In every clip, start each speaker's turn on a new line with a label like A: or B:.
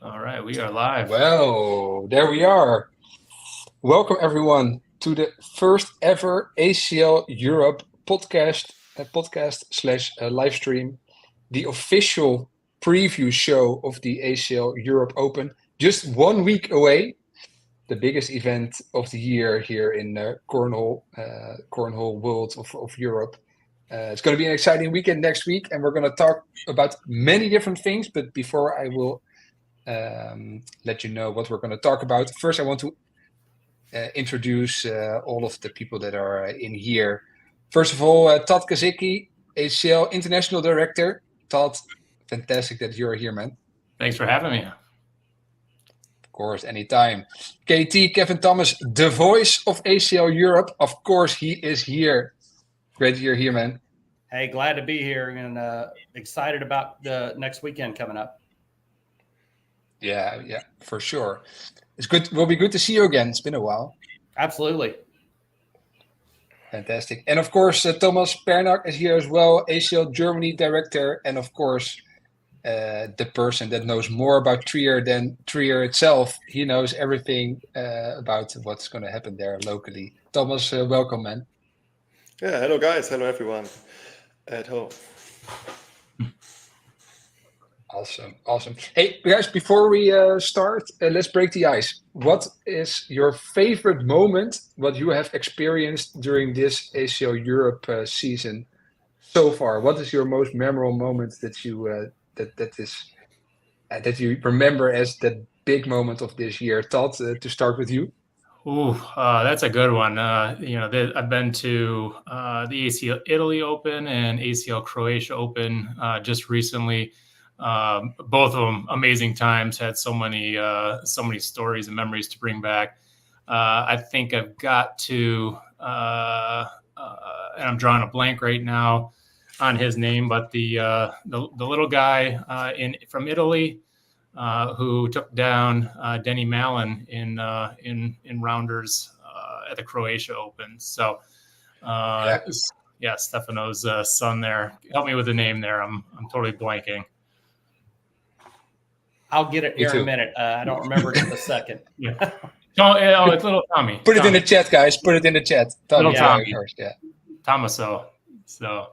A: All right, we are live.
B: Well, there we are. Welcome everyone to the first ever ACL Europe podcast slash live stream, the official preview show of the ACL Europe Open. Just 1 week away, the biggest event of the year here in Cornhole World of Europe. It's going to be an exciting weekend next week, and we're going to talk about many different things. But before I will let you know what we're going to talk about. First, I want to introduce all of the people that are in here. First of all, Todd Kazicki, ACL International Director. Todd, fantastic that you're here, man.
A: Thanks for having me.
B: Of course, anytime. KT, Kevin Thomas, the voice of ACL Europe. Of course, he is here. Great you're here, man.
C: Hey, glad to be here and excited about the next weekend coming up.
B: Yeah, for sure. It's good. Will be good to see you again. It's been a while.
C: Absolutely.
B: Fantastic. And of course, Thomas Pernak is here as well, ACL Germany Director. And of course, the person that knows more about Trier than Trier itself. He knows everything about what's going to happen there locally. Thomas, welcome, man.
D: Yeah, hello guys. Hello everyone at home.
B: Awesome. Hey, guys, before we start, let's break the ice. What is your favorite moment, what you have experienced during this ACL Europe season so far? What is your most memorable moment that you that you remember as the big moment of this year? Todd, to start with you.
A: Ooh, that's a good one. I've been to the ACL Italy Open and ACL Croatia Open just recently. Both of them amazing times, had so many stories and memories to bring back. I think I've got to and I'm drawing a blank right now on his name, but the little guy from Italy who took down Denny Mallon in rounders at the Croatia Open. So Stefano's son there. Help me with the name there. I'm totally blanking.
C: I'll get it here in a minute. I don't remember it in a second.
A: Yeah. Oh, it's little Tommy.
B: Put it in the chat, guys. Put it in the chat.
A: Little Tommy.
B: First, yeah.
A: Tomaso. So,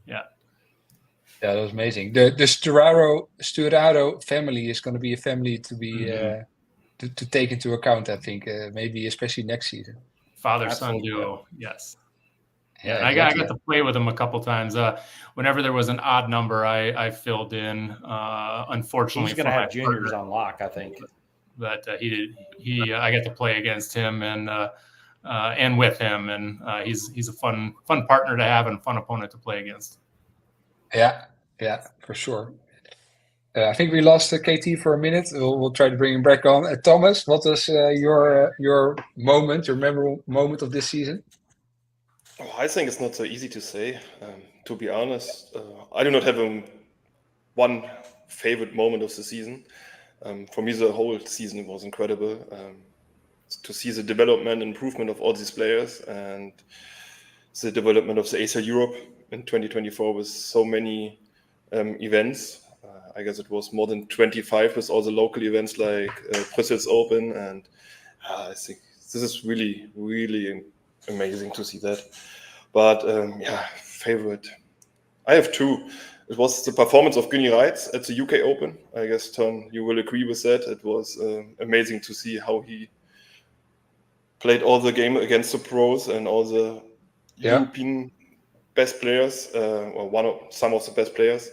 A: yeah.
B: Yeah, that was amazing. The Sturaro family is going to be a family to be to take into account. I think maybe especially next season.
A: Father-son duo. Yes. Yeah,
B: exactly.
A: I got to play with him a couple times. Whenever there was an odd number, I filled in. Unfortunately,
C: he's going to have juniors on lock, I think.
A: But I got to play against him and with him, and he's a fun partner to have and fun opponent to play against.
B: Yeah, for sure. I think we lost KT for a minute. We'll try to bring him back on. Thomas, what was your memorable moment of this season?
D: Oh, I think it's not so easy to say. To be honest, I do not have one favorite moment of the season. For me, the whole season was incredible. To see the development and improvement of all these players and the development of the ACL Europe in 2024 with so many events. I guess it was more than 25 with all the local events like Brussels Open. And I think this is really, really amazing to see that. But favorite. I have two. It was the performance of Gunny Reitz at the UK Open. I guess, Ton, you will agree with that. It was amazing to see how he played all the game against the pros and all the European best players, or some of the best players.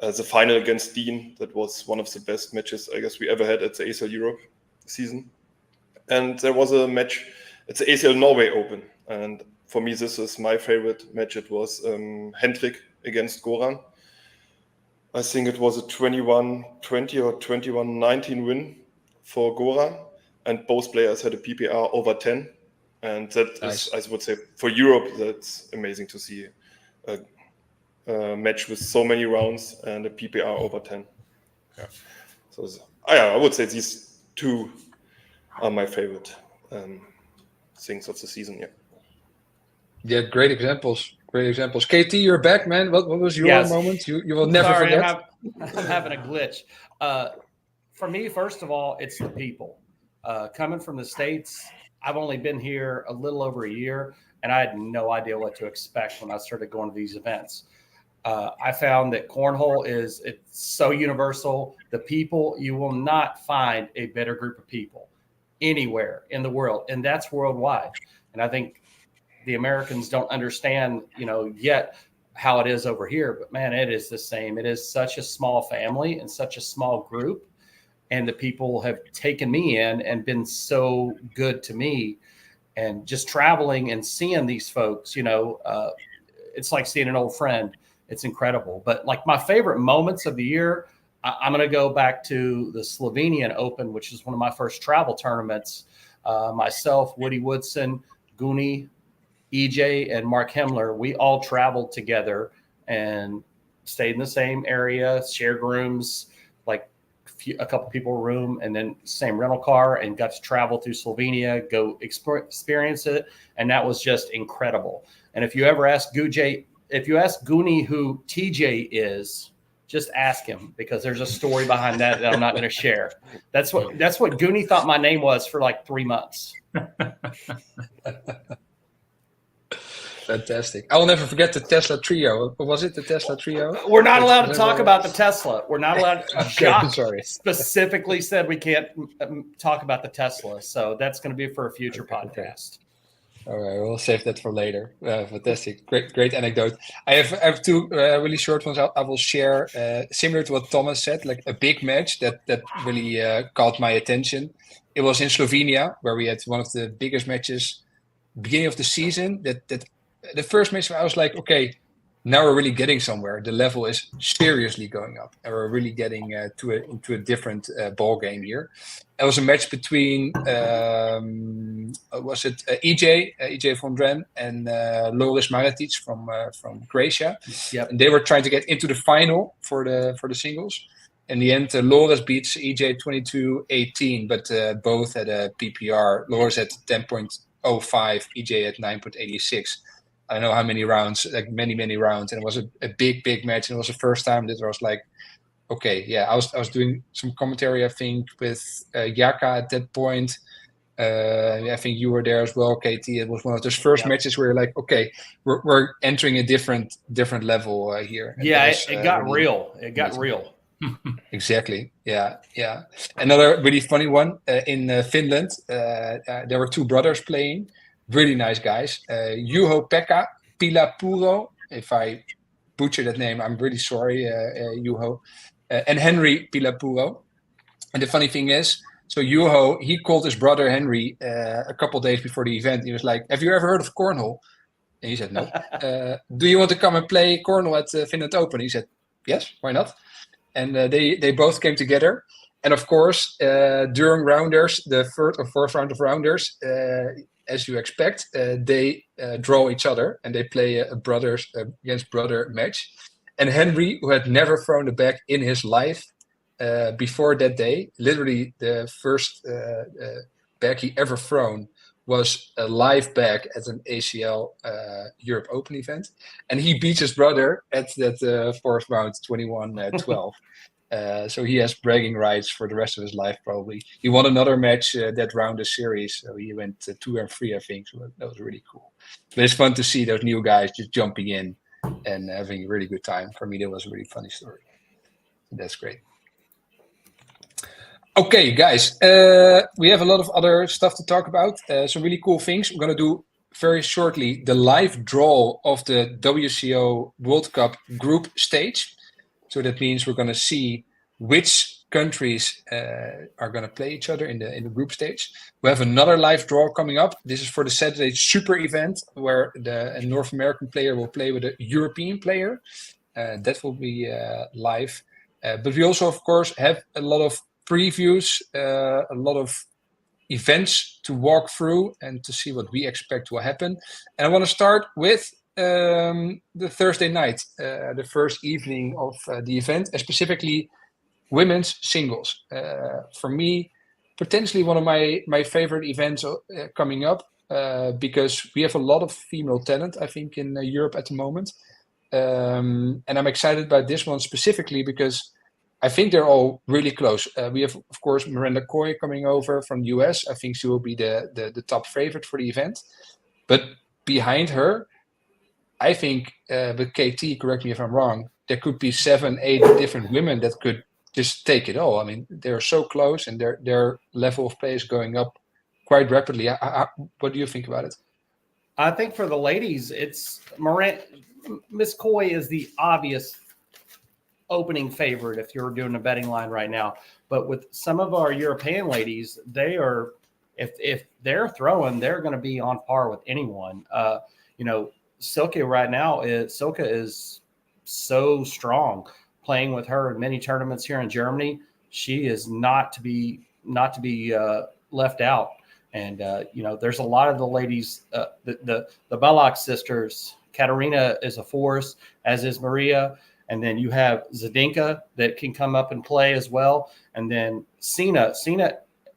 D: The final against Dean, that was one of the best matches I guess we ever had at the ACL Europe season. And there was a match at the ACL Norway Open. And for me, this is my favorite match. It was Hendrik against Goran. I think it was a 21-20 or 21-19 win for Goran. And both players had a PPR over 10. And that is, I would say, for Europe, that's amazing to see a match with so many rounds and a PPR over 10. Yeah. So I would say these two are my favorite things of the season.
B: Yeah, great examples. KT, you're back, man. What was your moment? You will never forget.
C: I'm having a glitch. For me, first of all, it's the people. Coming from the States, I've only been here a little over a year, and I had no idea what to expect when I started going to these events. I found that cornhole it's so universal. The people, you will not find a better group of people anywhere in the world, and that's worldwide. And I think the Americans don't understand, yet how it is over here. But man, it is the same. It is such a small family and such a small group. And the people have taken me in and been so good to me. And just traveling and seeing these folks, it's like seeing an old friend. It's incredible. But like my favorite moments of the year, I'm going to go back to the Slovenian Open, which is one of my first travel tournaments. Myself, Woody Woodson, Guni, EJ, and Mark Hemmler, we all traveled together and stayed in the same area, shared rooms, like a couple people room, and then same rental car, and got to travel through Slovenia, go experience it. And that was just incredible. And if you ever ask Guni who TJ is, just ask him, because there's a story behind that I'm not going to share. That's what Guni thought my name was for like 3 months.
B: Fantastic. I will never forget the Tesla trio. Or was it the Tesla trio?
C: We're not allowed to talk about the Tesla. We're not allowed. Jacques
B: sorry.
C: specifically said we can't talk about the Tesla. So that's going to be for a future podcast.
B: All right, we'll save that for later. Fantastic. Great anecdote. I have two really short ones I will share. Similar to what Thomas said, like a big match that really caught my attention. It was in Slovenia, where we had one of the biggest matches beginning of the season. That the first match, I was like, okay, now we're really getting somewhere. The level is seriously going up, and we're really getting into a different ball game here. It was a match between EJ von Dren and Loris Maratic from Croatia.
C: Yep.
B: And they were trying to get into the final for the singles. In the end, Loris beats EJ 22-18, but both had a PPR. Loris had 10.05, EJ at 9.86. I don't know how many rounds, like many rounds, and it was a big match. And it was the first time that I was like, okay, yeah. I was doing some commentary, I think, with Jaka at that point. I think you were there as well, KT. It was one of those first matches where you're like, okay, we're entering a different level here. And
C: yeah,
B: was,
C: it got really real. It got real.
B: Exactly. Yeah. Another really funny one in Finland. There were two brothers playing. Really nice guys. Juho-Pekka Pilapuro. If I butcher that name, I'm really sorry, Juho. And Henry Pilapuro. And the funny thing is, so Juho, he called his brother Henry a couple days before the event. He was like, "Have you ever heard of cornhole?" And he said, "No." "Do you want to come and play cornhole at Finland Open?" He said, "Yes, why not?" And they both came together. And of course, during rounders, the third or fourth round of rounders, as you expect, they draw each other and they play a brothers against brother match. And Henry, who had never thrown a bag in his life before that day, literally the first bag he ever thrown was a live bag at an ACL Europe Open event. And he beats his brother at that fourth round, 21-12. So he has bragging rights for the rest of his life, probably. He won another match that round of series. So he went 2-3, I think. So that was really cool. But it's fun to see those new guys just jumping in and having a really good time. For me, that was a really funny story. So that's great. Okay, guys. We have a lot of other stuff to talk about. Some really cool things. We're going to do very shortly the live draw of the WCO World Cup group stage. So that means we're going to see which countries are going to play each other in the group stage. We have another live draw coming up. This is for the Saturday Super event, where a North American player will play with a European player. That will be live. But we also, of course, have a lot of previews, a lot of events to walk through and to see what we expect will happen. And I want to start with the Thursday night, the first evening of the event, and specifically women's singles. For me, potentially one of my favorite events coming up, because we have a lot of female talent, I think, in Europe at the moment. And I'm excited about this one specifically because I think they're all really close. We have, of course, Miranda Coy coming over from the US. I think she will be the top favorite for the event. But behind her, I think with KT, correct me if I'm wrong, there could be 7, 8 different women that could just take it all. I mean, they're so close, and their level of play is going up quite rapidly. What do you think about it?
C: I think for the ladies, it's Miss Coy is the obvious opening favorite if you're doing a betting line right now. But with some of our European ladies, they are, if they're throwing, they're going to be on par with anyone. Silke right now Silke is so strong. Playing with her in many tournaments here in Germany, she is not to be left out. And there's a lot of the ladies, the Balak sisters. Katarina is a force, as is Maria. And then you have Zdinka that can come up and play as well. And then Sina,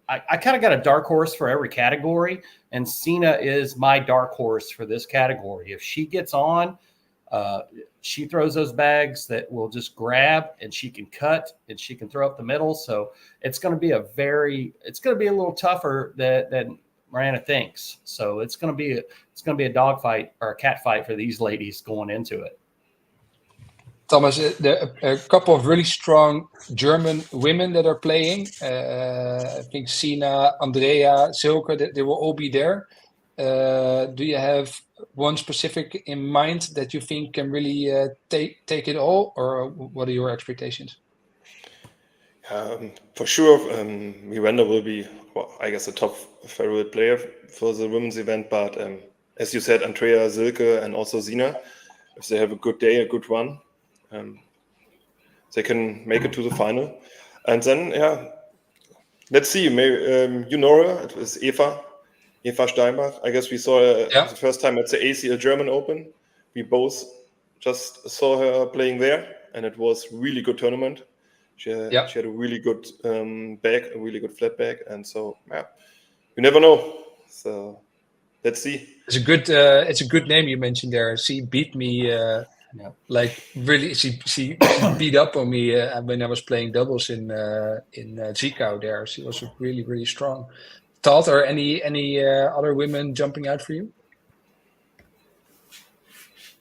C: I kind of got a dark horse for every category. And Sina is my dark horse for this category. If she gets on, she throws those bags that will just grab, and she can cut, and she can throw up the middle. So it's going to be a little tougher than Miranda thinks. So it's going to be a dogfight or a cat fight for these ladies going into it.
B: Thomas, there are a couple of really strong German women that are playing. I think Sina, Andrea, Silke, they will all be there. Do you have one specific in mind that you think can really take it all, or what are your expectations?
D: For sure, Miranda will be, I guess, a top favorite player for the women's event. But as you said, Andrea, Silke, and also Sina, if they have a good day, a good run, they can make it to the final. And then, let's see. Maybe, you know her. It was Eva Steinbach. I guess we saw her the first time at the ACL German Open. We both just saw her playing there, and it was really good tournament. She had a really good bag, a really good flat bag, and so you never know. So let's see.
B: It's a good name you mentioned there. She beat me like really. She beat up on me when I was playing doubles in Zwickau. There, she was really, really strong. Todd, are any other women jumping out for you?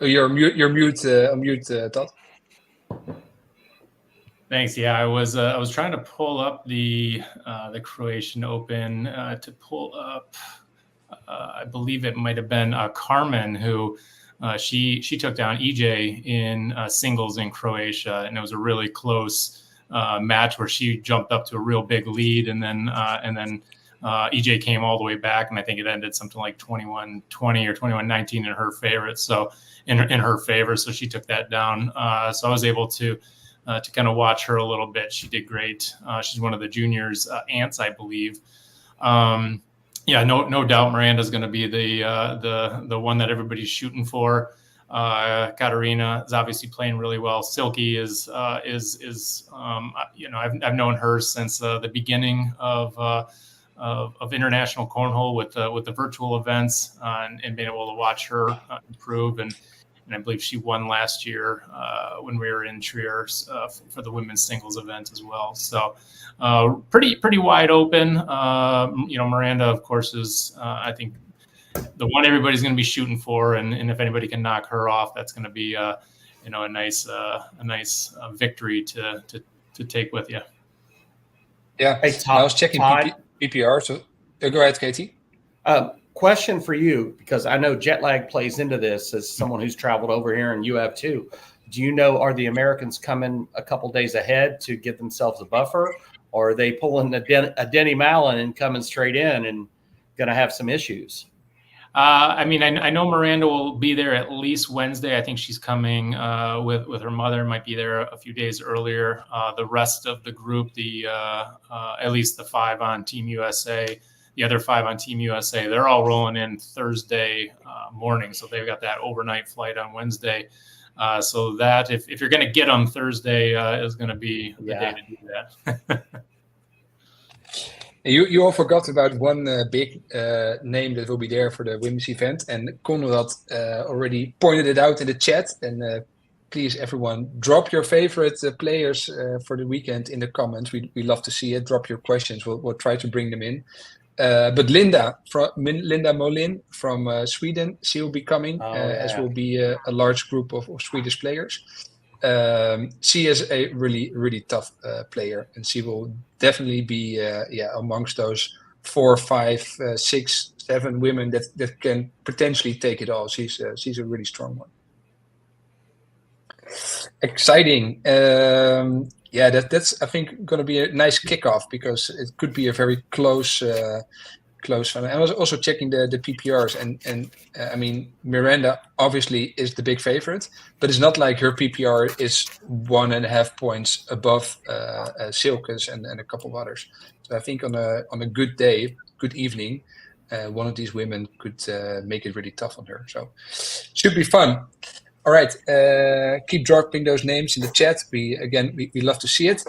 B: Oh, you're mute, Todd.
A: Thanks. Yeah, I was trying to pull up the Croatian Open to pull up. I believe it might have been Carmen who she took down EJ in singles in Croatia, and it was a really close match where she jumped up to a real big lead, and then EJ came all the way back, and I think it ended something like 21-20 or 21-19 in her favorite. So in her favor, so she took that down. So I was able to kind of watch her a little bit. She did great. She's one of the juniors, aunts, I believe. No doubt Miranda's going to be the one that everybody's shooting for. Katarina is obviously playing really well. Silke is I've known her since the beginning of international cornhole with the virtual events and being able to watch her improve. And I believe she won last year when we were in Trier for the women's singles event as well. So pretty wide open. Miranda, of course, is I think the one everybody's going to be shooting for, and if anybody can knock her off, that's going to be a nice victory to take with you.
B: Yeah,
C: hey, Todd,
B: I was checking PPR. So go ahead, Katie.
C: Question for you, because I know jet lag plays into this as someone who's traveled over here, and you have too. Do you know, are the Americans coming a couple days ahead to give themselves a buffer, or are they pulling a Denny Mallon and coming straight in and going to have some issues?
A: I know Miranda will be there at least Wednesday. I think she's coming with her mother, might be there a few days earlier. The rest of the group, at least the 5 on Team USA, the other 5 on Team USA, they're all rolling in Thursday morning. So they've got that overnight flight on Wednesday. So that if you're going to get them Thursday is going to be the day to do that.
B: You all forgot about one big name that will be there for the women's event, and Conrad already pointed it out in the chat. And please, everyone, drop your favorite players for the weekend in the comments. We love to see it. Drop your questions. We'll try to bring them in. But Linda Molin from Sweden, she will be coming, as will be a large group of Swedish players. She is a really, really tough player, and she will definitely be amongst those 4, 5, 6, 7 women that can potentially take it all. She's a really strong one. Exciting. That's I think going to be a nice kickoff, because it could be a very close one. I was also checking the PPRs, and I mean, Miranda obviously is the big favorite, but it's not like her PPR is 1.5 points above Silke's and a couple of others. So I think on a good day, good evening, one of these women could make it really tough on her. So should be fun. All right, keep dropping those names in the chat. We love to see it.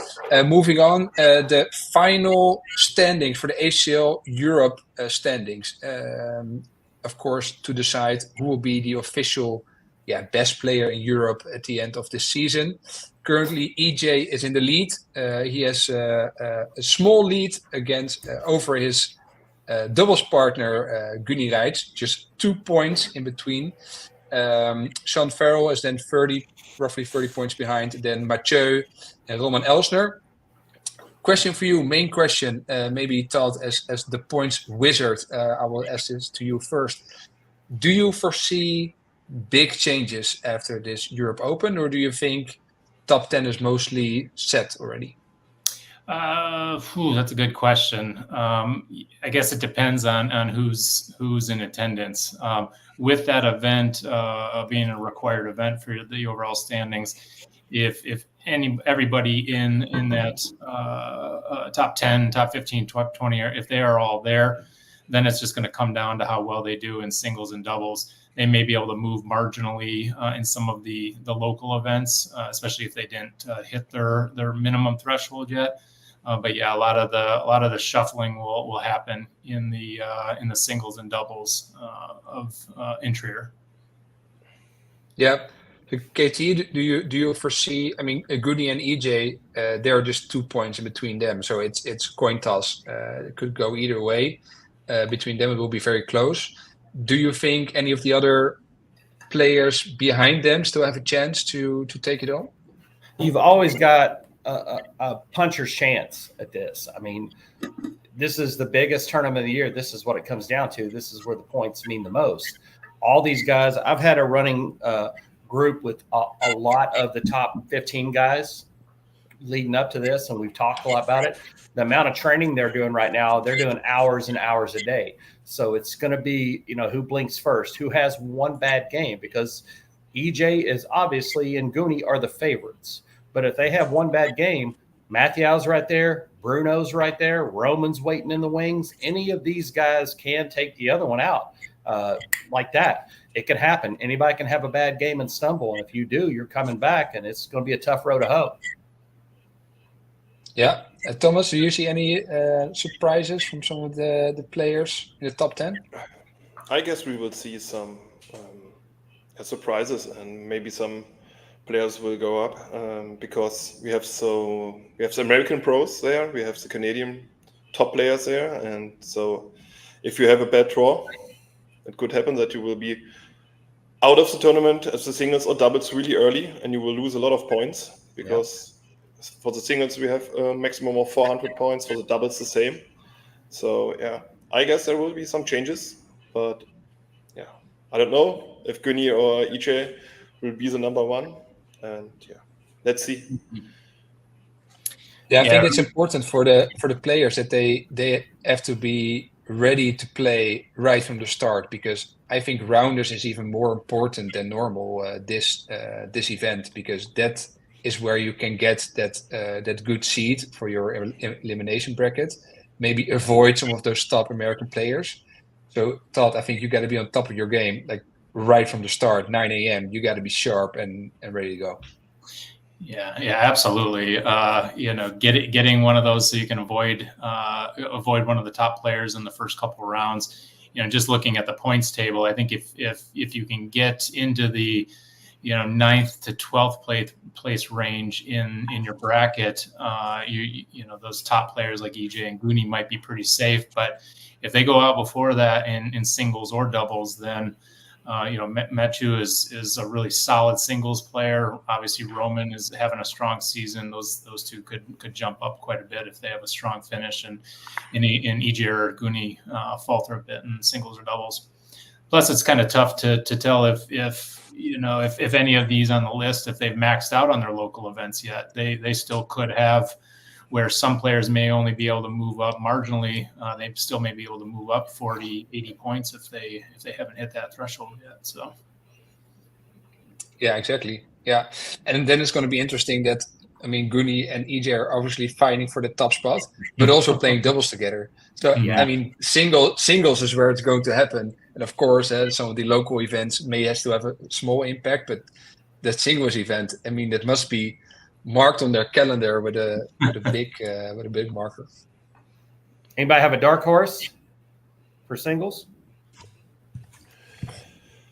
B: Moving on, the final standings for the ACL Europe standings. Of course, to decide who will be the official best player in Europe at the end of this season. Currently, EJ is in the lead. He has a small lead over his doubles partner, Gunny Reitz, just 2 points in between. Sean Farrell is then roughly 30 points behind. Then Mathieu and Roman Elsner. Question for you, main question, maybe Todd as the points wizard. I will ask this to you first. Do you foresee big changes after this Europe Open, or do you think top 10 is mostly set already?
A: That's a good question. I guess it depends on who's in attendance. With that event being a required event for the overall standings, if everybody in that top 10, top 15, top 20, if they are all there, then it's just going to come down to how well they do in singles and doubles. They may be able to move marginally in some of the local events, especially if they didn't hit their minimum threshold yet. But yeah, a lot of the shuffling will happen in the singles and doubles of Intrier.
B: Yeah. So KT, do you foresee? I mean, Goody and EJ, there are just 2 points in between them, so it's coin toss. It could go either way. Between them, it will be very close. Do you think any of the other players behind them still have a chance to take it all?
C: You've always got a puncher's chance at this. I mean, this is the biggest tournament of the year. This is what it comes down to. This is where the points mean the most. All these guys, I've had a running group with a lot of the top 15 guys leading up to this, and we've talked a lot about it. The amount of training they're doing right now, they're doing hours and hours a day. So it's going to be, who blinks first, who has one bad game, because EJ is obviously and Gooney are the favorites. But if they have one bad game, Mathieu's right there, Bruno's right there, Roman's waiting in the wings. Any of these guys can take the other one out like that. It could happen. Anybody can have a bad game and stumble. And if you do, you're coming back, and it's going to be a tough road to hoe.
B: Yeah. Thomas, do you see any surprises from some of the players in the top 10?
D: I guess we will see some surprises, and maybe some players will go up because we have the American pros there, we have the Canadian top players there, and so if you have a bad draw, it could happen that you will be out of the tournament as the singles or doubles really early, and you will lose a lot of points, because for the singles we have a maximum of 400 points, for the doubles the same. So yeah, I guess there will be some changes, but yeah, I don't know if Gunny or EJ will be the number one. And let's see.
B: Yeah, I think it's important for the players that they have to be ready to play right from the start, because I think rounders is even more important than normal this event, because that is where you can get that good seed for your elimination bracket. Maybe avoid some of those top American players. So Todd, I think you got to be on top of your game, like right from the start, 9 a.m. You got to be sharp and ready to go.
A: Yeah, absolutely. Getting one of those so you can avoid one of the top players in the first couple of rounds. Just looking at the points table, I think if you can get into the 9th to 12th place range in your bracket, those top players like EJ and Guni might be pretty safe. But if they go out before that in singles or doubles, then Metu is a really solid singles player. Obviously, Roman is having a strong season. Those two could jump up quite a bit if they have a strong finish, and EJ or Guni falter a bit in singles or doubles. Plus, it's kind of tough to tell if any of these on the list, if they've maxed out on their local events yet. They still could have, where some players may only be able to move up marginally. They still may be able to move up 40, 80 points if they haven't hit that threshold yet. So,
B: yeah, exactly. Yeah, and then it's going to be interesting that Guni and EJ are obviously fighting for the top spot, but also playing doubles together. So singles is where it's going to happen, and of course, some of the local events may have to have a small impact, but the singles event, that must be marked on their calendar with a big marker.
C: Anybody have a dark horse for singles?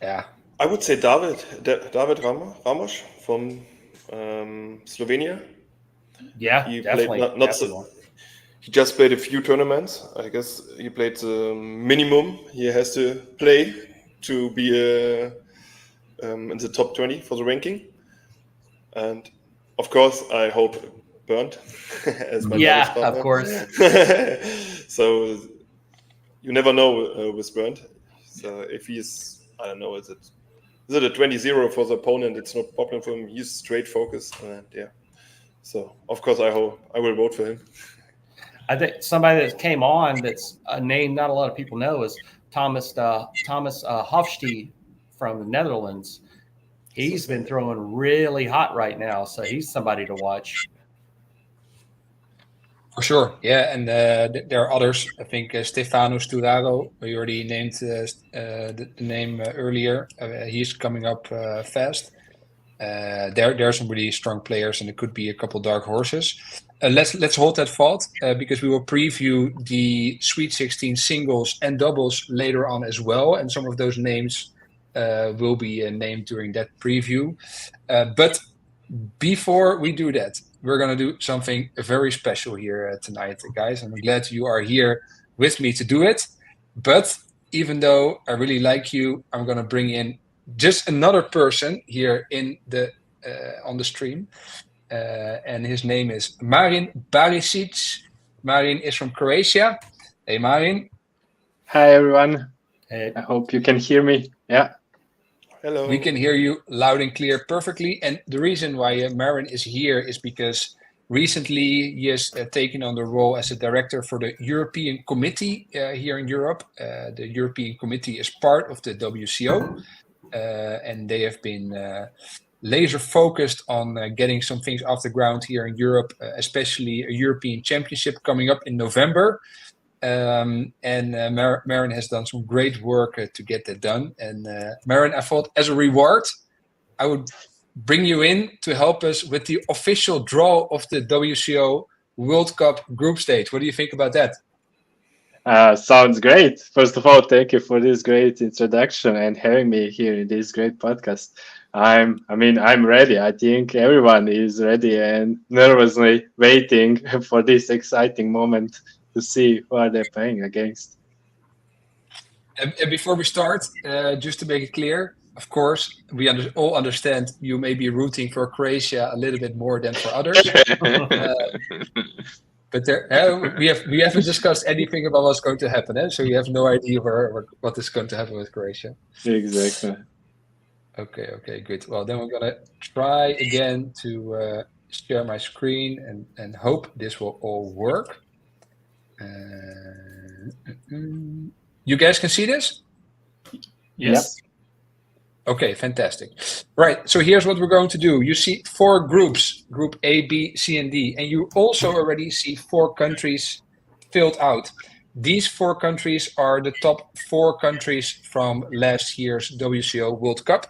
B: Yeah,
D: I would say David Ramos from Slovenia.
C: Yeah,
D: he
C: definitely.
D: Played he just played a few tournaments. I guess he played the minimum he has to play to be in the top 20 for the ranking. And of course, I hope Bernd as my doubles partner.
C: Of course.
D: So you never know with Bernd. So if he's, I don't know, is it a 20-0 for the opponent? It's no problem for him. He's straight focused, and So of course, I will vote for him.
C: I think somebody that came on that's a name not a lot of people know is Thomas Hofstede from the Netherlands. He's been throwing really hot right now, so he's somebody to watch.
B: For sure, yeah, and there are others. I think Stefano Sturaro, we already named the name earlier. He's coming up fast. There are some really strong players, and it could be a couple dark horses. Let's hold that thought because we will preview the Sweet 16 singles and doubles later on as well, and some of those names will be named during that preview. But before we do that, we're going to do something very special here tonight, guys. I'm glad you are here with me to do it. But even though I really like you, I'm going to bring in just another person here in the on the stream. And his name is Marin Barisic. Marin is from Croatia. Hey, Marin.
E: Hi, everyone.
C: Hey.
E: I hope you can hear me. Yeah.
D: Hello.
B: We can hear you loud and clear perfectly. And the reason why Marin is here is because recently he has taken on the role as a director for the European Committee here in Europe. The European Committee is part of the WCO. And they have been laser focused on getting some things off the ground here in Europe, especially a European Championship coming up in November. Marin has done some great work to get that done. And Marin, I thought as a reward, I would bring you in to help us with the official draw of the WCO World Cup group stage. What do you think about that?
E: Sounds great. First of all, thank you for this great introduction and having me here in this great podcast. I'm ready. I think everyone is ready and nervously waiting for this exciting moment to see who are they playing against.
B: And before we start, just to make it clear, of course, we all understand you may be rooting for Croatia a little bit more than for others. But we haven't discussed anything about what's going to happen, so you have no idea what is going to happen with Croatia.
E: Exactly.
B: Okay, good. Well, then we're gonna try again to share my screen and hope this will all work. You guys can see this?
A: Yes.
E: Yep.
B: Okay, fantastic. Right, so here's what we're going to do. You see 4 groups, Group A, B, C, and D, and you also already see 4 countries filled out. These 4 countries are the top 4 countries from last year's WCO World Cup.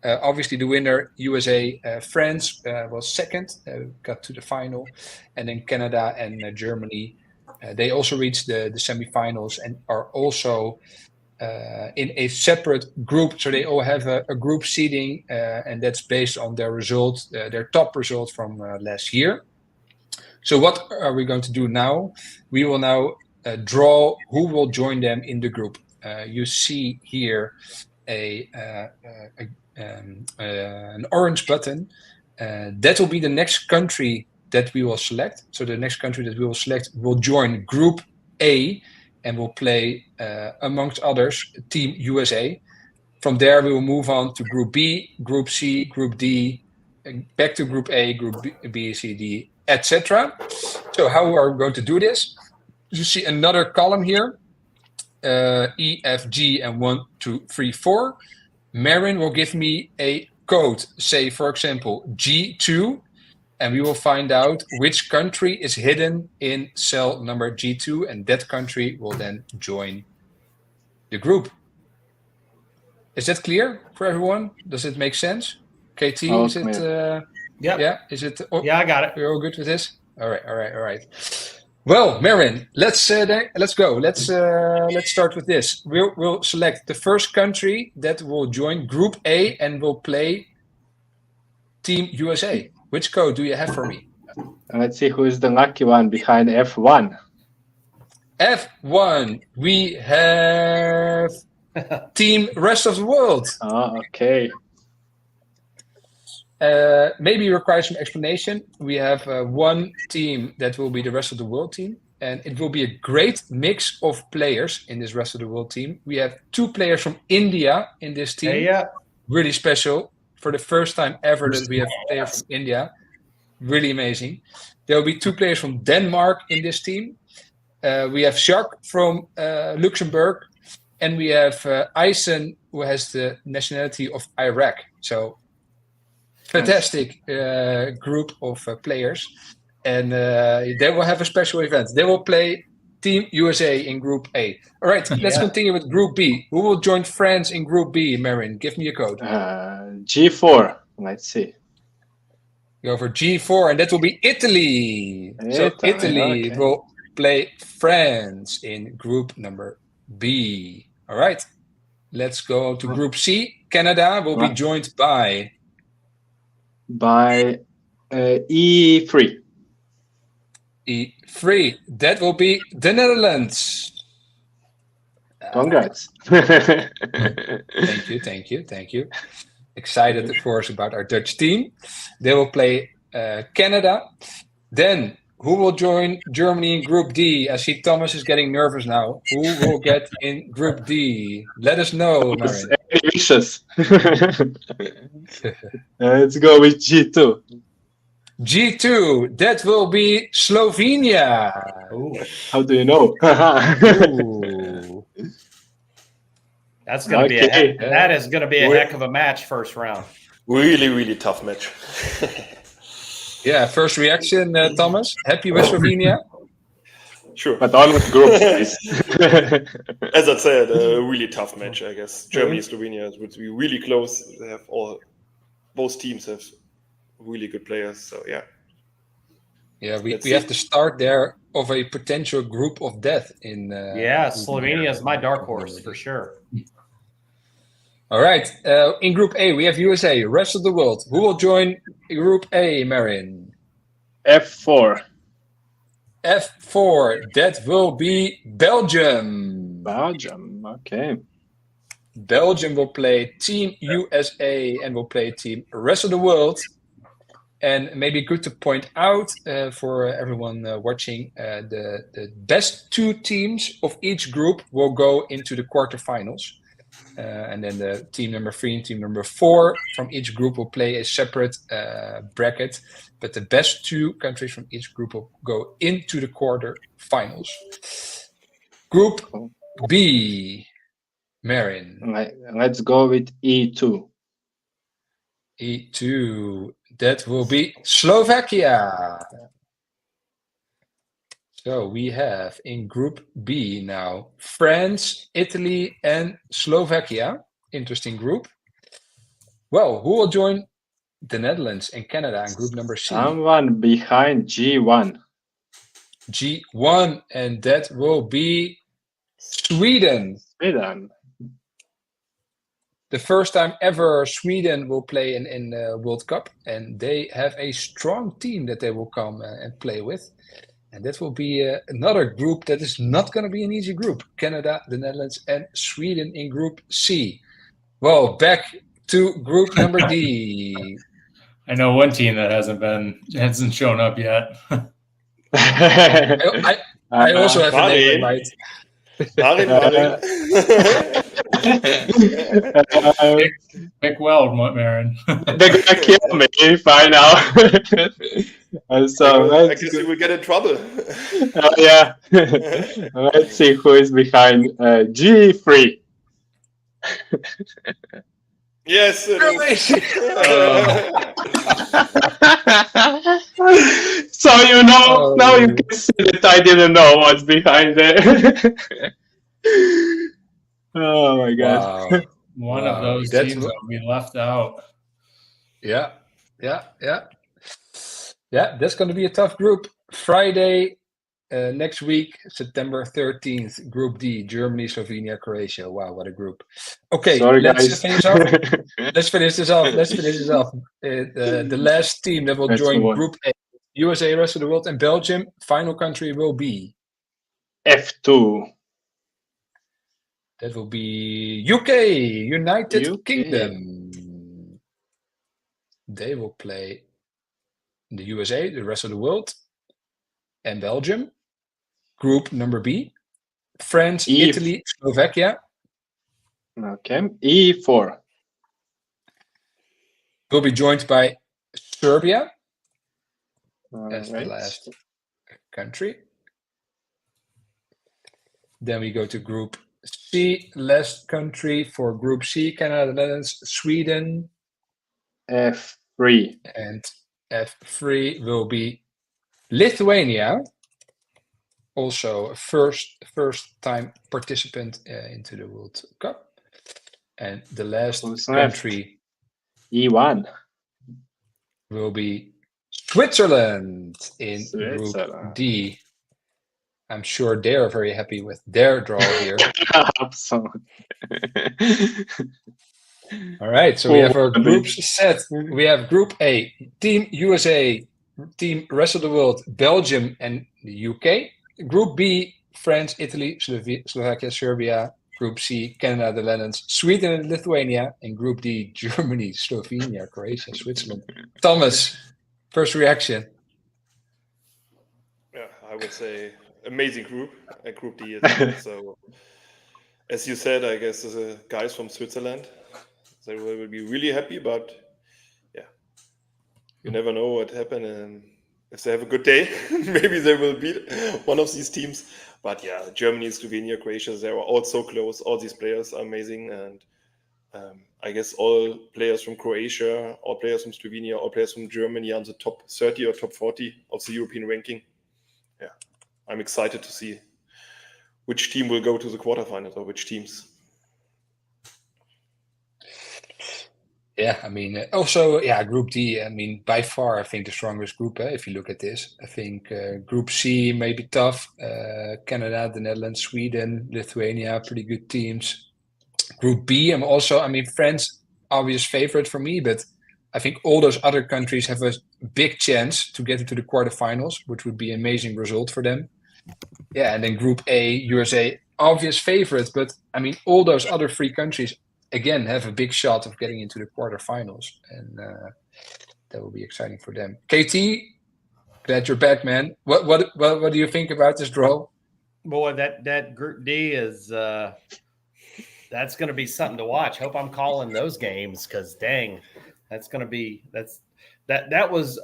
B: Obviously, the winner, USA, France, was second, got to the final, and then Canada and Germany. They also reached the semifinals and are also in a separate group. So they all have a group seeding, and that's based on their results, their top result from last year. So what are we going to do now? We will now draw who will join them in the group. You see here an orange button. That will be the next country that we will select. So the next country that we will select will join Group A and will play, amongst others, Team USA. From there, we will move on to Group B, Group C, Group D, back to Group A, Group B, C, D, etc. So how are we going to do this? You see another column here, E, F, G, and 1, 2, 3, 4. Marin will give me a code, say, for example, G2, and we will find out which country is hidden in cell number G2, and that country will then join the group. Is that clear for everyone? Does it make sense? KT, is it? Yeah. Is it?
C: Yeah, I got it.
B: You're all good with this? All right. Well, Marin, let's go. Let's start with this. We'll select the first country that will join Group A and will play Team USA. Which code do you have for me?
E: Let's see who is the lucky one behind F1.
B: F1. We have Team Rest of the World.
E: Oh, okay.
B: Maybe requires some explanation. We have one team that will be the Rest of the World team, and it will be a great mix of players in this Rest of the World team. We have 2 players from India in this team.
C: Yeah.
B: Really special. For the first time ever that we have players from India. Really amazing. There will be 2 players from Denmark in this team. We have Jacques from Luxembourg, and we have Aysen, who has the nationality of Iraq. So fantastic group of players, and they will have a special event. They will play Team USA in Group A. All right, let's continue with Group B. Who will join France in Group B, Marin? Give me a code.
E: G4. Let's see.
B: Go for G4, and that will be Italy. So Italy will play France in Group number B. All right, let's go to Group C. Canada will be joined by
E: E3.
B: E3. That will be the Netherlands.
E: Congrats.
B: Thank you. Excited, of course, about our Dutch team. They will play Canada. Then, who will join Germany in Group D? I see Thomas is getting nervous now. Who will get in Group D? Let us know, Marin.
E: Vicious. Let's go with G2.
B: G2, that will be Slovenia.
C: Ooh.
E: How do you know?
C: That's going to be that is going to be a heck of a match first round.
D: Really, really tough match.
B: Yeah, first reaction, Thomas. Happy with Slovenia?
D: Sure.
E: But on with group.
D: As I said, a really tough match, I guess. Germany, Slovenia would be really close. They have both teams have really good players. So yeah.
B: Yeah, we have to start there of a potential group of death in.
C: Slovenia is my dark horse for sure.
B: All right, in Group A we have USA, rest of the world. Who will join Group A, Marin?
E: F4.
B: F4, that will be Belgium.
E: Belgium, okay.
B: Belgium will play Team USA and will play Team rest of the world. And maybe good to point out for everyone watching, the best 2 teams of each group will go into the quarterfinals. And then the team number 3 and team number 4 from each group will play a separate bracket. But the best 2 countries from each group will go into the quarterfinals. Group B, Marin.
E: Let's go with E2.
B: E2, that will be Slovakia. So we have in Group B now France, Italy, and Slovakia. Interesting group. Well, who will join the Netherlands and Canada in Group number C?
E: Someone behind G1.
B: G1, and that will be Sweden.
E: Sweden.
B: the first time ever Sweden will play in the World Cup, and they have a strong team that they will come and play with. And that will be another group that is not going to be an easy group. Canada, the Netherlands, and Sweden in Group C. Well, back to Group number D.
A: I know one team that hasn't shown up yet.
B: I also have a name in mind.
D: Marin.
A: Pick well, Marin.
E: They're gonna kill me if I know. So
D: I guess you will get in trouble.
E: yeah. Let's see who is behind G3.
D: Yes, it is.
E: So now you can see that I didn't know what's behind there. Oh my god.
B: Wow.
A: One of those teams that will be left out.
B: Yeah. That's going to be a tough group. Friday next week, September 13th, Group D, Germany, Slovenia, Croatia. Wow, what a group. Okay,
E: Sorry,
B: let's
E: guys.
B: finish off. Let's finish this off. The last team that will join Group A, USA, rest of the world, and Belgium. Final country will be
E: F2.
B: That will be UK, United Kingdom. They will play the USA, the rest of the world, and Belgium. Group number B, France, Italy, Slovakia.
E: Okay, E4.
B: Will be joined by Serbia as the last country. Then we go to Group C, last country for Group C, Canada, Netherlands, Sweden.
E: F3.
B: And F3 will be Lithuania. Also, first time participant into the World Cup. And the last country,
E: E1,
B: will be Switzerland in Group D. I'm sure they are very happy with their draw here.
E: Absolutely.
B: All right, so we have our groups set. We have Group A, Team USA, Team Rest of the World, Belgium and the UK. Group B, France, Italy, Slovakia, Serbia. Group C, Canada, the Netherlands, Sweden and Lithuania. And Group D, Germany, Slovenia, Croatia, Switzerland. Thomas, first reaction.
D: Yeah, I would say amazing group at Group D. As well. So, as you said, I guess the guys from Switzerland, they will be really happy. But yeah, you never know what happened, and if they have a good day, maybe they will beat one of these teams. But yeah, Germany, Slovenia, Croatia, they were all so close. All these players are amazing, and I guess all players from Croatia, all players from Slovenia, all players from Germany are on the top 30 or top 40 of the European ranking. Yeah, I'm excited to see which team will go to the quarterfinals or which teams.
B: Yeah, I mean, also, Group D, I mean, by far, I think the strongest group, if you look at this. I think Group C may be tough. Canada, the Netherlands, Sweden, Lithuania, pretty good teams. Group B, France, obvious favorite for me, but I think all those other countries have a big chance to get into the quarterfinals, which would be an amazing result for them. Yeah, and then Group A, USA, obvious favorite, but I mean, all those other three countries again have a big shot of getting into the quarterfinals, and that will be exciting for them. KT, glad you're back, man. What do you think about this draw?
C: Boy, that Group D is that's going to be something to watch. Hope I'm calling those games, because dang, that's going to be that was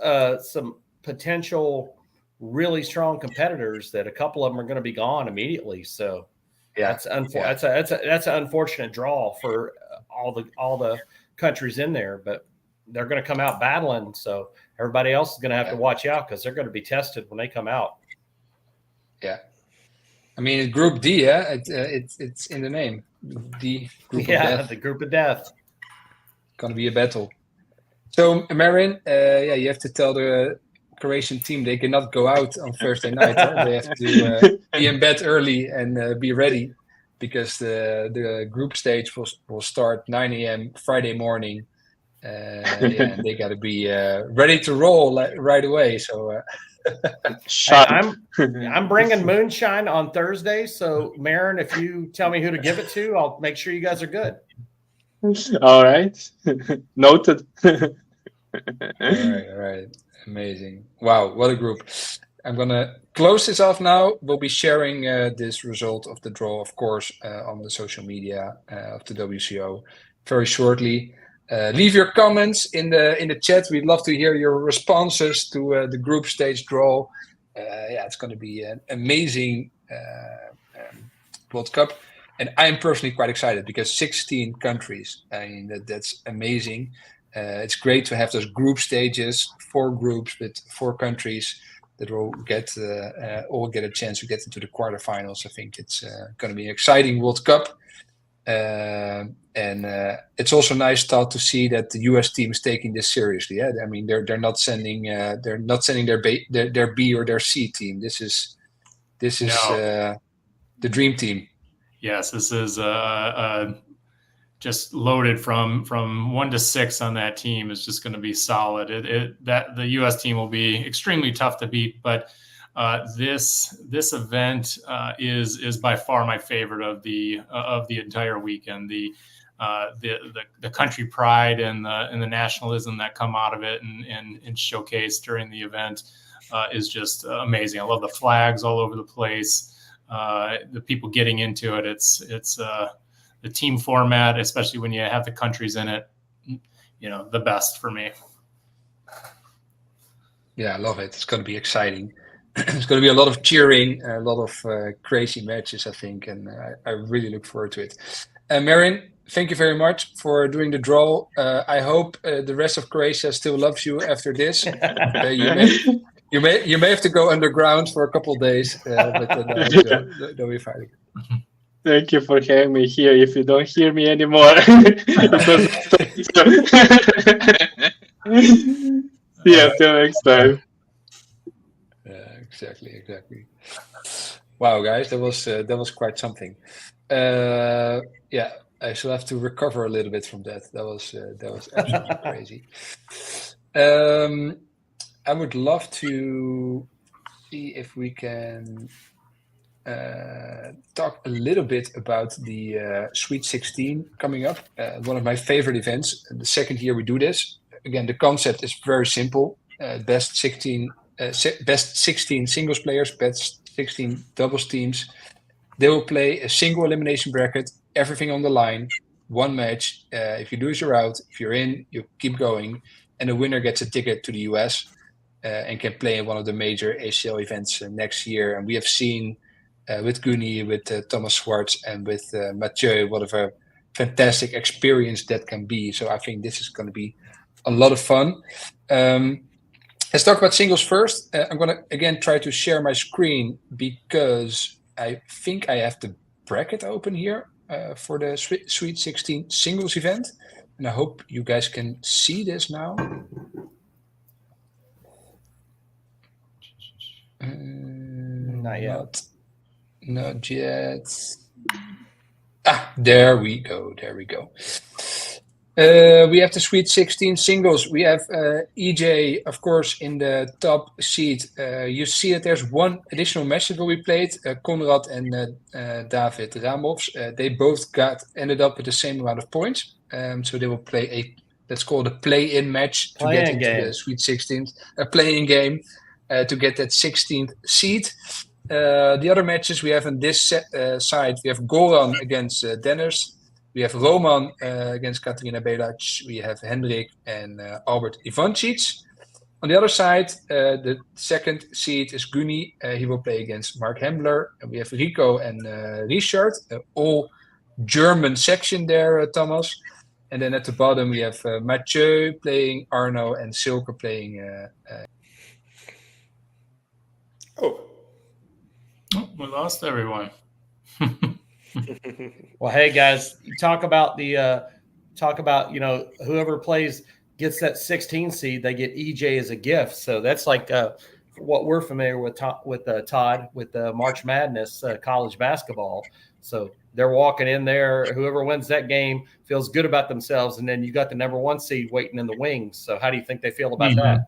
C: some potential really strong competitors that a couple of them are going to be gone immediately. So. Yeah, that's an unfortunate draw for all the countries in there, but they're going to come out battling. So everybody else is going to have to watch out, because they're going to be tested when they come out.
B: Yeah, I mean, Group D, it's in the name. D Group of Death.
C: The Group of Death.
B: Going to be a battle. So Marin, you have to tell the Croatian team they cannot go out on Thursday night. They have to be in bed early and be ready, because the group stage will start 9 a.m. Friday morning. And they got to be ready to roll right away. So
C: hey, I'm bringing moonshine on Thursday. So Marin, if you tell me who to give it to, I'll make sure you guys are good.
E: All right. Noted.
B: all right. Amazing. Wow, what a group. I'm going to close this off now. We'll be sharing this result of the draw, of course, on the social media of the WCO very shortly. Leave your comments in the chat. We'd love to hear your responses to the group stage draw. It's going to be an amazing World Cup. And I'm personally quite excited because 16 countries, I mean, that's amazing. It's great to have those group stages, 4 groups with 4 countries that will all get a chance to get into the quarterfinals. I think it's going to be an exciting World Cup. And it's also nice to see that the US team is taking this seriously. Yeah? I mean, they're not sending their B or their C team. This is the dream team.
A: Yes, this is just loaded from 1 to 6 on that team is just going to be solid. That the U.S. team will be extremely tough to beat, but this event is by far my favorite of the entire weekend. The country pride and the nationalism that come out of it and showcase during the event is just amazing. I love the flags all over the place. The people getting into it. It's the team format, especially when you have the countries in it, the best for me.
B: Yeah, I love it. It's going to be exciting. It's going to be a lot of cheering, a lot of crazy matches, I think, and I really look forward to it. Marin, thank you very much for doing the draw. I hope the rest of Croatia still loves you after this. You may have to go underground for a couple of days, but then they'll be fine.
E: Thank you for having me here. If you don't hear me anymore, yeah, till next time.
B: Exactly. Wow, guys, that was quite something. I shall have to recover a little bit from that. That was absolutely crazy. I would love to see if we can talk a little bit about the Sweet 16 coming up. One of my favorite events. The second year we do this. Again, the concept is very simple. Best 16 singles players, best 16 doubles teams. They will play a single elimination bracket, everything on the line, 1 match. If you lose, you're out. If you're in, you keep going. And the winner gets a ticket to the US and can play in one of the major ACL events next year. And we have seen with Guni, with Thomas Schwartz, and with Mathieu, what a fantastic experience that can be. So I think this is going to be a lot of fun. Let's talk about singles first. I'm going to, again, try to share my screen because I think I have the bracket open here for the Sweet 16 singles event. And I hope you guys can see this now.
C: Not yet.
B: Not yet. There we go. We have the Sweet 16 singles. We have EJ, of course, in the top seed. You see that there's one additional match that will be played. Konrad and David Ramovs. They both ended up with the same amount of points. So they will play let's call it a play-in match to get into the Sweet 16. A playing game to get that 16th seed. The other matches we have on this side, we have Goran against Dennis. We have Roman against Katarina Belac. We have Hendrik and Albert Ivancic. On the other side, the second seed is Guni. He will play against Mark Hembler. And we have Rico and Richard, all German section there, Thomas. And then at the bottom, we have Mathieu playing Arno and Silke playing...
A: We lost everyone.
C: Well, hey guys, you talk about whoever gets that 16 seed, they get EJ as a gift. So that's like what we're familiar with Todd with the March Madness college basketball. So they're walking in there. Whoever wins that game feels good about themselves. And then you got the number 1 seed waiting in the wings. So how do you think they feel about that?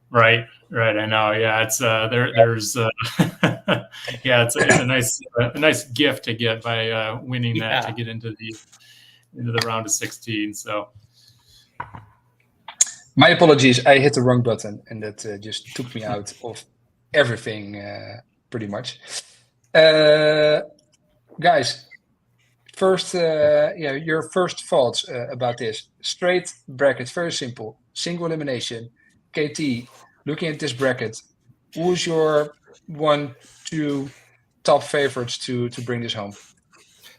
A: Right. I know. Yeah, it's there's yeah, it's a nice gift to get by winning that to get into the round of 16. So
B: my apologies, I hit the wrong button, and that just took me out of everything pretty much. Guys, first, your first thoughts about this. Straight bracket, very simple. Single elimination. KT, looking at this bracket, who's your 1, 2 top favorites to bring this home?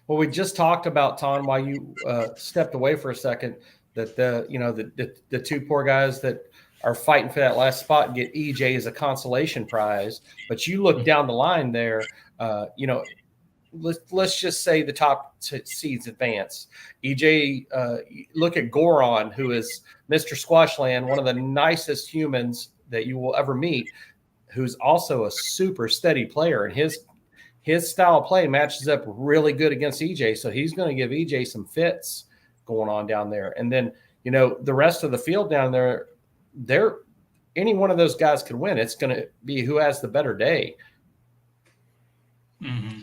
C: Well, we just talked about, Ton, while you stepped away for a second, that the 2 poor guys that are fighting for that last spot get EJ as a consolation prize. But you look down the line there, let's just say the top seeds advance. EJ, look at Goron, who is Mr. Squashland, one of the nicest humans that you will ever meet, who's also a super steady player, and his style of play matches up really good against EJ. So he's going to give EJ some fits going on down there. And then, the rest of the field down there, any one of those guys could win. It's going to be who has the better day.
A: Mm-hmm.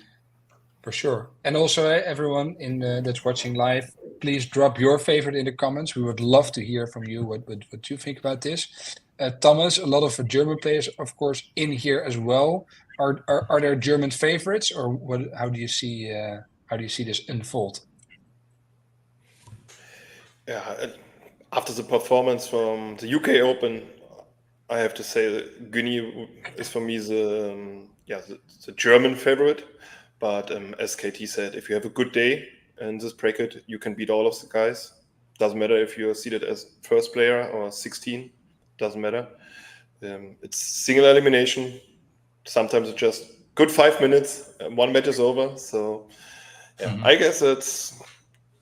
B: For sure. And also, everyone that's watching live, please drop your favorite in the comments. We would love to hear from you what you think about this. Thomas, a lot of German players, of course, in here as well. Are there German favorites, or what? How do you see this unfold?
D: Yeah, after the performance from the UK Open, I have to say that Günni is for me the German favorite. But as KT said, if you have a good day in this bracket, you can beat all of the guys. Doesn't matter if you're seeded as first player or 16. Doesn't matter. It's single elimination. Sometimes it's just good 5 minutes. 1 match is over. So I guess it's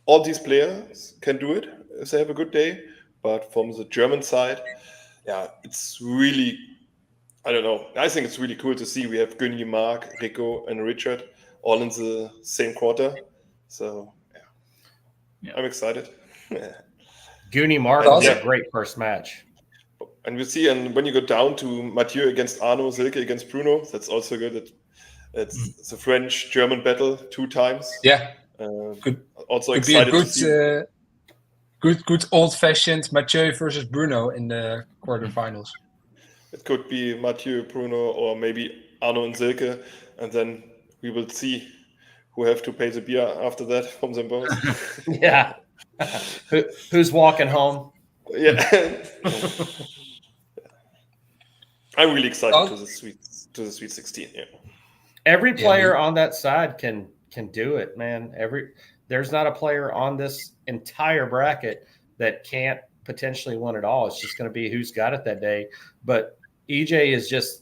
D: all these players can do it if they have a good day. But from the German side, it's really, I don't know. I think it's really cool to see we have Günni, Mark, Rico, and Richard all in the same quarter. So, I'm excited.
C: Günni Mark was a great first match.
D: And we see, and when you go down to Mathieu against Arno, Silke against Bruno, that's also good. It's a French-German battle 2 times.
B: Yeah.
D: Could
B: be a good old-fashioned Mathieu versus Bruno in the quarterfinals.
D: It could be Mathieu, Bruno, or maybe Arno and Silke, and then we will see who have to pay the beer after that from them both.
C: Yeah. Who's walking home?
D: Yeah. I'm really excited to the Sweet 16. Yeah.
C: Every player on that side can do it, man. There's not a player on this entire bracket that can't potentially win it all. It's just going to be who's got it that day. But EJ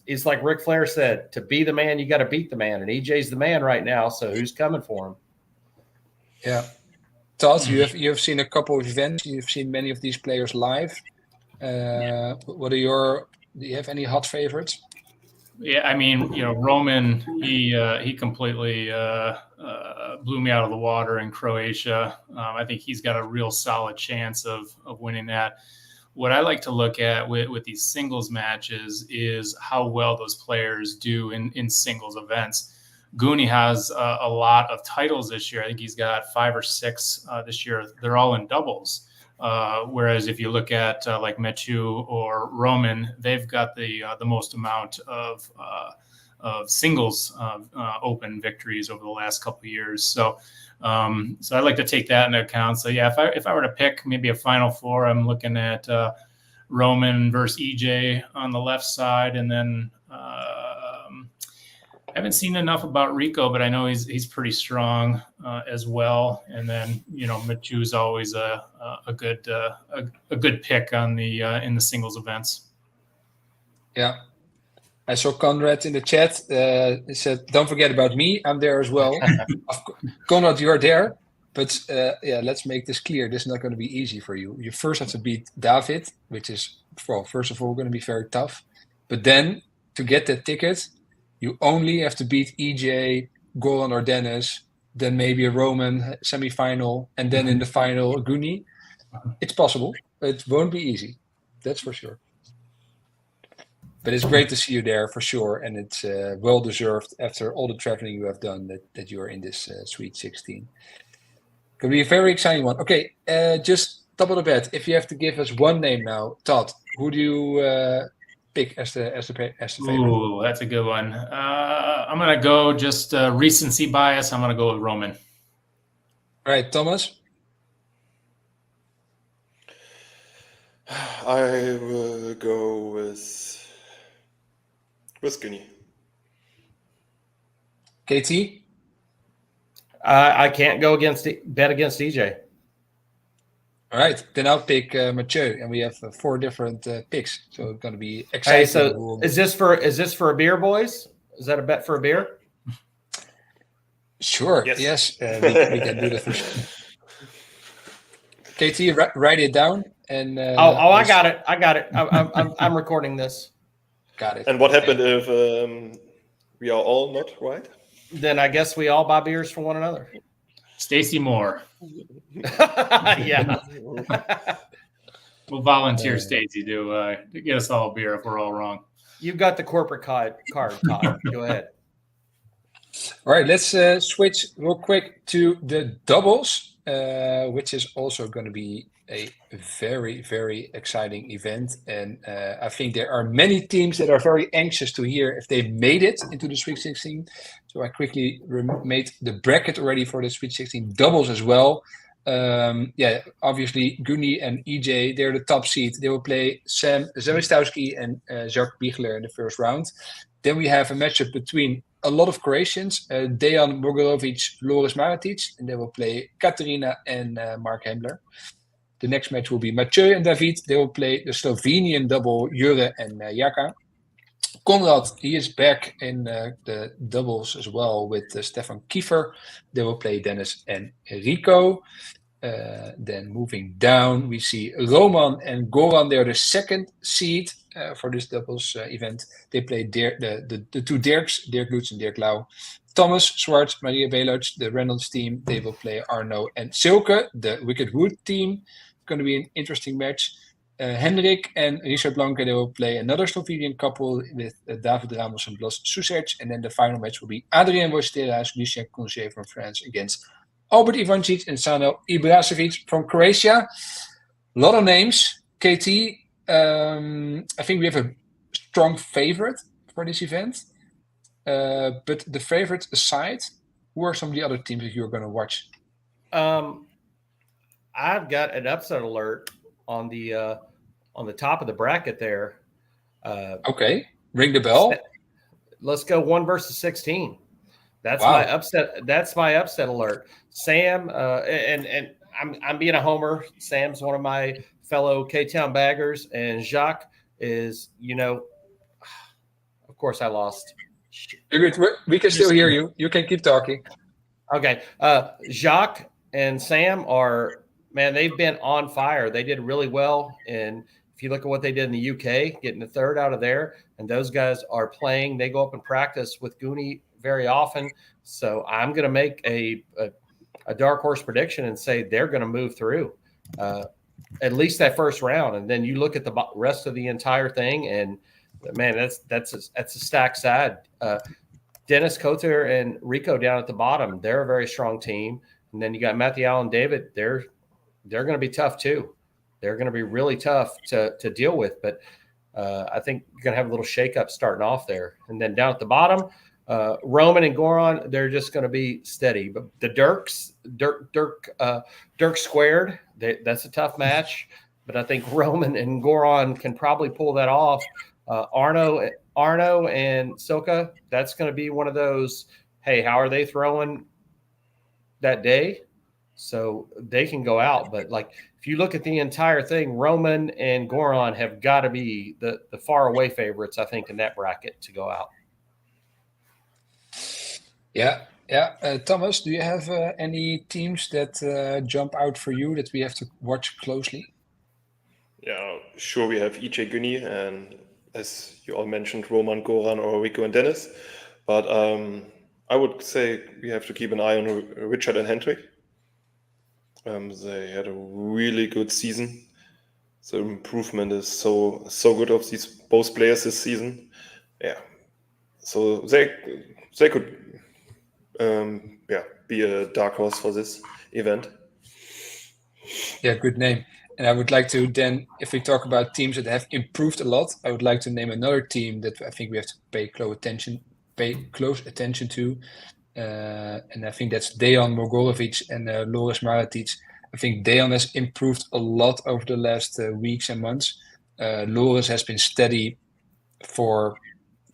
C: is like Ric Flair said, to be the man, you got to beat the man. And EJ's the man right now. So who's coming for him?
B: Yeah. Todd, you have seen a couple of events. You've seen many of these players live. Do you have any hot favorites?
A: Yeah, I mean, Roman, he completely blew me out of the water in Croatia. I think he's got a real solid chance of winning that. What I like to look at with these singles matches is how well those players do in singles events. Günni has a lot of titles this year. I think he's got 5 or 6 this year. They're all in doubles. Whereas if you look at like Mathieu or Roman, they've got the most amount of singles open victories over the last couple of years. So I like to take that into account. So yeah, if I were to pick maybe a Final Four, I'm looking at Roman versus EJ on the left side, and then I haven't seen enough about Rico, but I know he's pretty strong as well. And then Mathieu's always a good pick on the in the singles events.
B: Yeah, I saw Conrad in the chat. He said, "Don't forget about me. I'm there as well." Conrad, you are there, but let's make this clear. This is not going to be easy for you. You first have to beat David, which is first of all going to be very tough. But then to get that ticket, you only have to beat EJ, Goran, or Dennis then maybe a Roman semi-final, and then in the final a Guni. It's possible. It won't be easy. That's for sure. But it's great to see you there for sure, and it's well deserved after all the traveling you have done that you are in this Sweet 16. Could be a very exciting one. Okay, just top of the bet. If you have to give us one name now, Todd, who do you pick as the favorite?
A: Ooh, that's a good one. I'm gonna go just recency bias. I'm gonna go with Roman.
B: All right, Thomas.
D: I will go with Gunny.
B: KT.
C: I can't go bet against DJ.
B: All right, then I'll pick Mathieu, and we have 4 different picks, so it's going to be exciting.
C: Hey, so is this for a beer, boys? Is that a bet for a beer?
B: Sure. Yes, we can do that for sure. KT, write it down. And
C: I got it. I'm recording this.
B: Got it.
D: And what happened if we are all not right?
C: Then I guess we all buy beers for one another.
A: Stacy Moore.
C: Yeah.
A: We'll volunteer Stacy to get us all a beer if we're all wrong.
C: You've got the corporate card, Todd. Go ahead.
B: All right, let's switch real quick to the doubles, which is also going to be a very, very exciting event. And I think there are many teams that are very anxious to hear if they've made it into the Sweet 16. So I quickly made the bracket already for the Sweet 16 doubles as well. Obviously, Guni and EJ, they're the top seed. They will play Sam Zemistowski and Jacques Biegler in the first round. Then we have a matchup between a lot of Croatians, Dejan Bogorovic, Loris Maratic, and they will play Katerina and Mark Hembler. The next match will be Mathieu and David. They will play the Slovenian double Jure and Jaka. Konrad, he is back in the doubles as well with Stefan Kiefer. They will play Dennis and Rico. Then moving down, we see Roman and Goran. They're the second seed for this doubles event. They play the 2 Dirks, Dirk Lutz and Dirk Lau. Thomas, Schwartz, Maria Beloch, the Reynolds team. They will play Arno and Silke, the Wicked Wood team. It's going to be an interesting match. Hendrik and Richard Blanke, they will play another Slovenian couple with David Ramos and Blas Susec. And then the final match will be Adrien Wojtera's, Lucien Conche from France against Albert Ivancic and Sano Ibrasevic from Croatia. A lot of names. KT, I think we have a strong favorite for this event. But the favorites aside, who are some of the other teams that you're going to watch?
C: I've got an upset alert on the top of the bracket there.
B: Okay, ring the bell.
C: Let's go 1 versus 16. That's
B: wow.
C: my upset. That's my upset alert. Sam, and I'm being a homer. Sam's one of my fellow K-Town baggers, and Jacques is, of course I lost.
B: We can still hear you. You can keep talking.
C: Okay. Jacques and Sam are, man, they've been on fire. They did really well. And if you look at what they did in the UK, getting the 3rd out of there, and those guys are playing, they go up and practice with Guni very often. So I'm going to make a dark horse prediction and say they're going to move through at least that first round. And then you look at the rest of the entire thing, and man, that's a stacked side. Dennis Cotter and Rico down at the bottom, they're a very strong team. And then you got Matthew and David. They're going to be tough too. They're going to be really tough to deal with. But I think you're going to have a little shakeup starting off there. And then down at the bottom, Roman and Goran, they're just going to be steady. But the Dirk squared, that's a tough match. But I think Roman and Goran can probably pull that off. Arno and Silka, that's going to be one of those, hey, how are they throwing that day? So they can go out. But like, if you look at the entire thing, Roman and Goran have got to be the far away favorites, I think, in that bracket to go out.
B: Yeah. Thomas, do you have any teams that jump out for you that we have to watch closely?
D: Yeah, sure. We have EJ Guni and, as you all mentioned, Roman, Goran, or Rico and Dennis. But I would say we have to keep an eye on Richard and Hendrik. They had a really good season. The improvement is so good of these both players this season. Yeah, so they could be a dark horse for this event.
B: Yeah, good name. And I would like to then, if we talk about teams that have improved a lot, I would like to name another team that I think we have to pay close attention to. And I think that's Dejan Mogorovic and Loris Maratic. I think Dejan has improved a lot over the last weeks and months. Loris has been steady for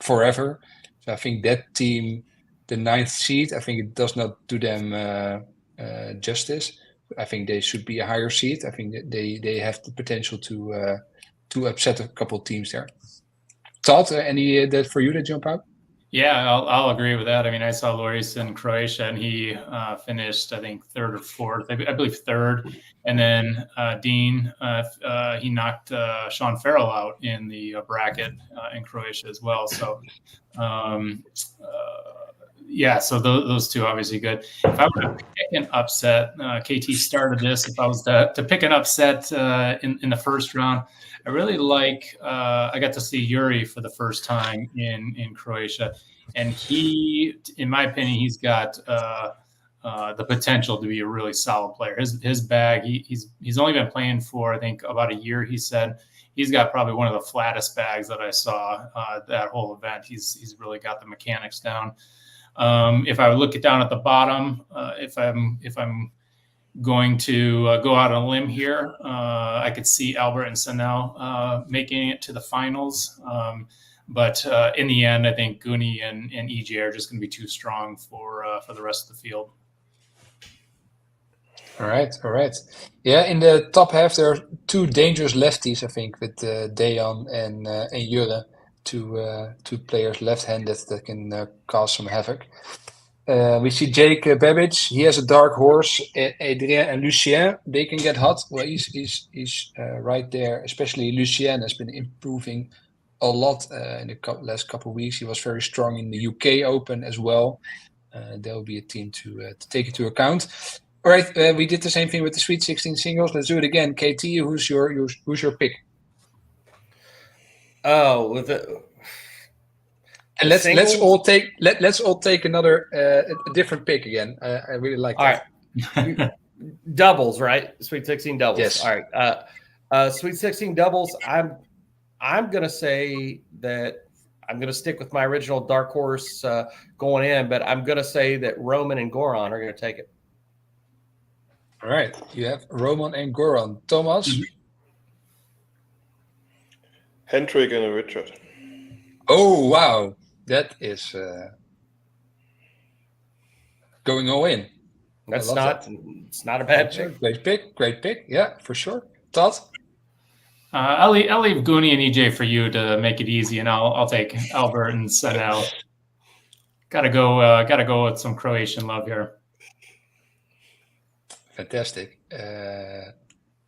B: forever. So I think that team, the 9th seed, I think it does not do them justice. I think they should be a higher seed. I think that they have the potential to upset a couple teams there. Todd, any that for you that jump out?
A: Yeah, I'll agree with that. I mean, I saw Loris in Croatia, and he finished, I think, 3rd or 4th. I believe 3rd. And then Dean, he knocked Sean Farrell out in the bracket in Croatia as well. So, yeah, so those two obviously good. If I were to pick an upset, KT started this. If I was to pick an upset in the first round, I really like. I got to see Yuri for the first time in Croatia, and he, in my opinion, he's got the potential to be a really solid player. His bag, he's only been playing for I think about a year. He said he's got probably one of the flattest bags that I saw that whole event. He's really got the mechanics down. If I look down at the bottom, if I'm going to go out on a limb here, I could see Albert and Sanel making it to the finals. But in the end, I think Guni and EJ are just going to be too strong for the rest of the field.
B: All right. Yeah, in the top half, there are 2 dangerous lefties, I think, with Dejan and Jure, two players left-handed that can cause some havoc. We see Jake Babbage. He has a dark horse. Adrien and Lucien, they can get hot. Well, he's right there. Especially Lucien has been improving a lot in the last couple of weeks. He was very strong in the UK Open as well. There will be a team to take into account. All right, we did the same thing with the Sweet 16 singles. Let's do it again. KT, who's your pick?
C: Oh, with the
B: and let's all take another a different pick again. I really like that.
C: All right, doubles, right? Sweet 16 doubles.
B: Yes.
C: All right. Sweet 16 doubles. I'm gonna say that I'm gonna stick with my original dark horse going in, but I'm gonna say that Roman and Goran are gonna take it.
B: All right, you have Roman and Goran. Thomas?
D: Hendrik and Richard.
B: Oh, wow. That is going all in.
C: It's not a bad pick.
B: Great pick. Yeah, for sure. Todd?
A: I'll leave Guni and EJ for you to make it easy, and I'll take Albert and Sanel. Gotta go with some Croatian love here.
B: Fantastic.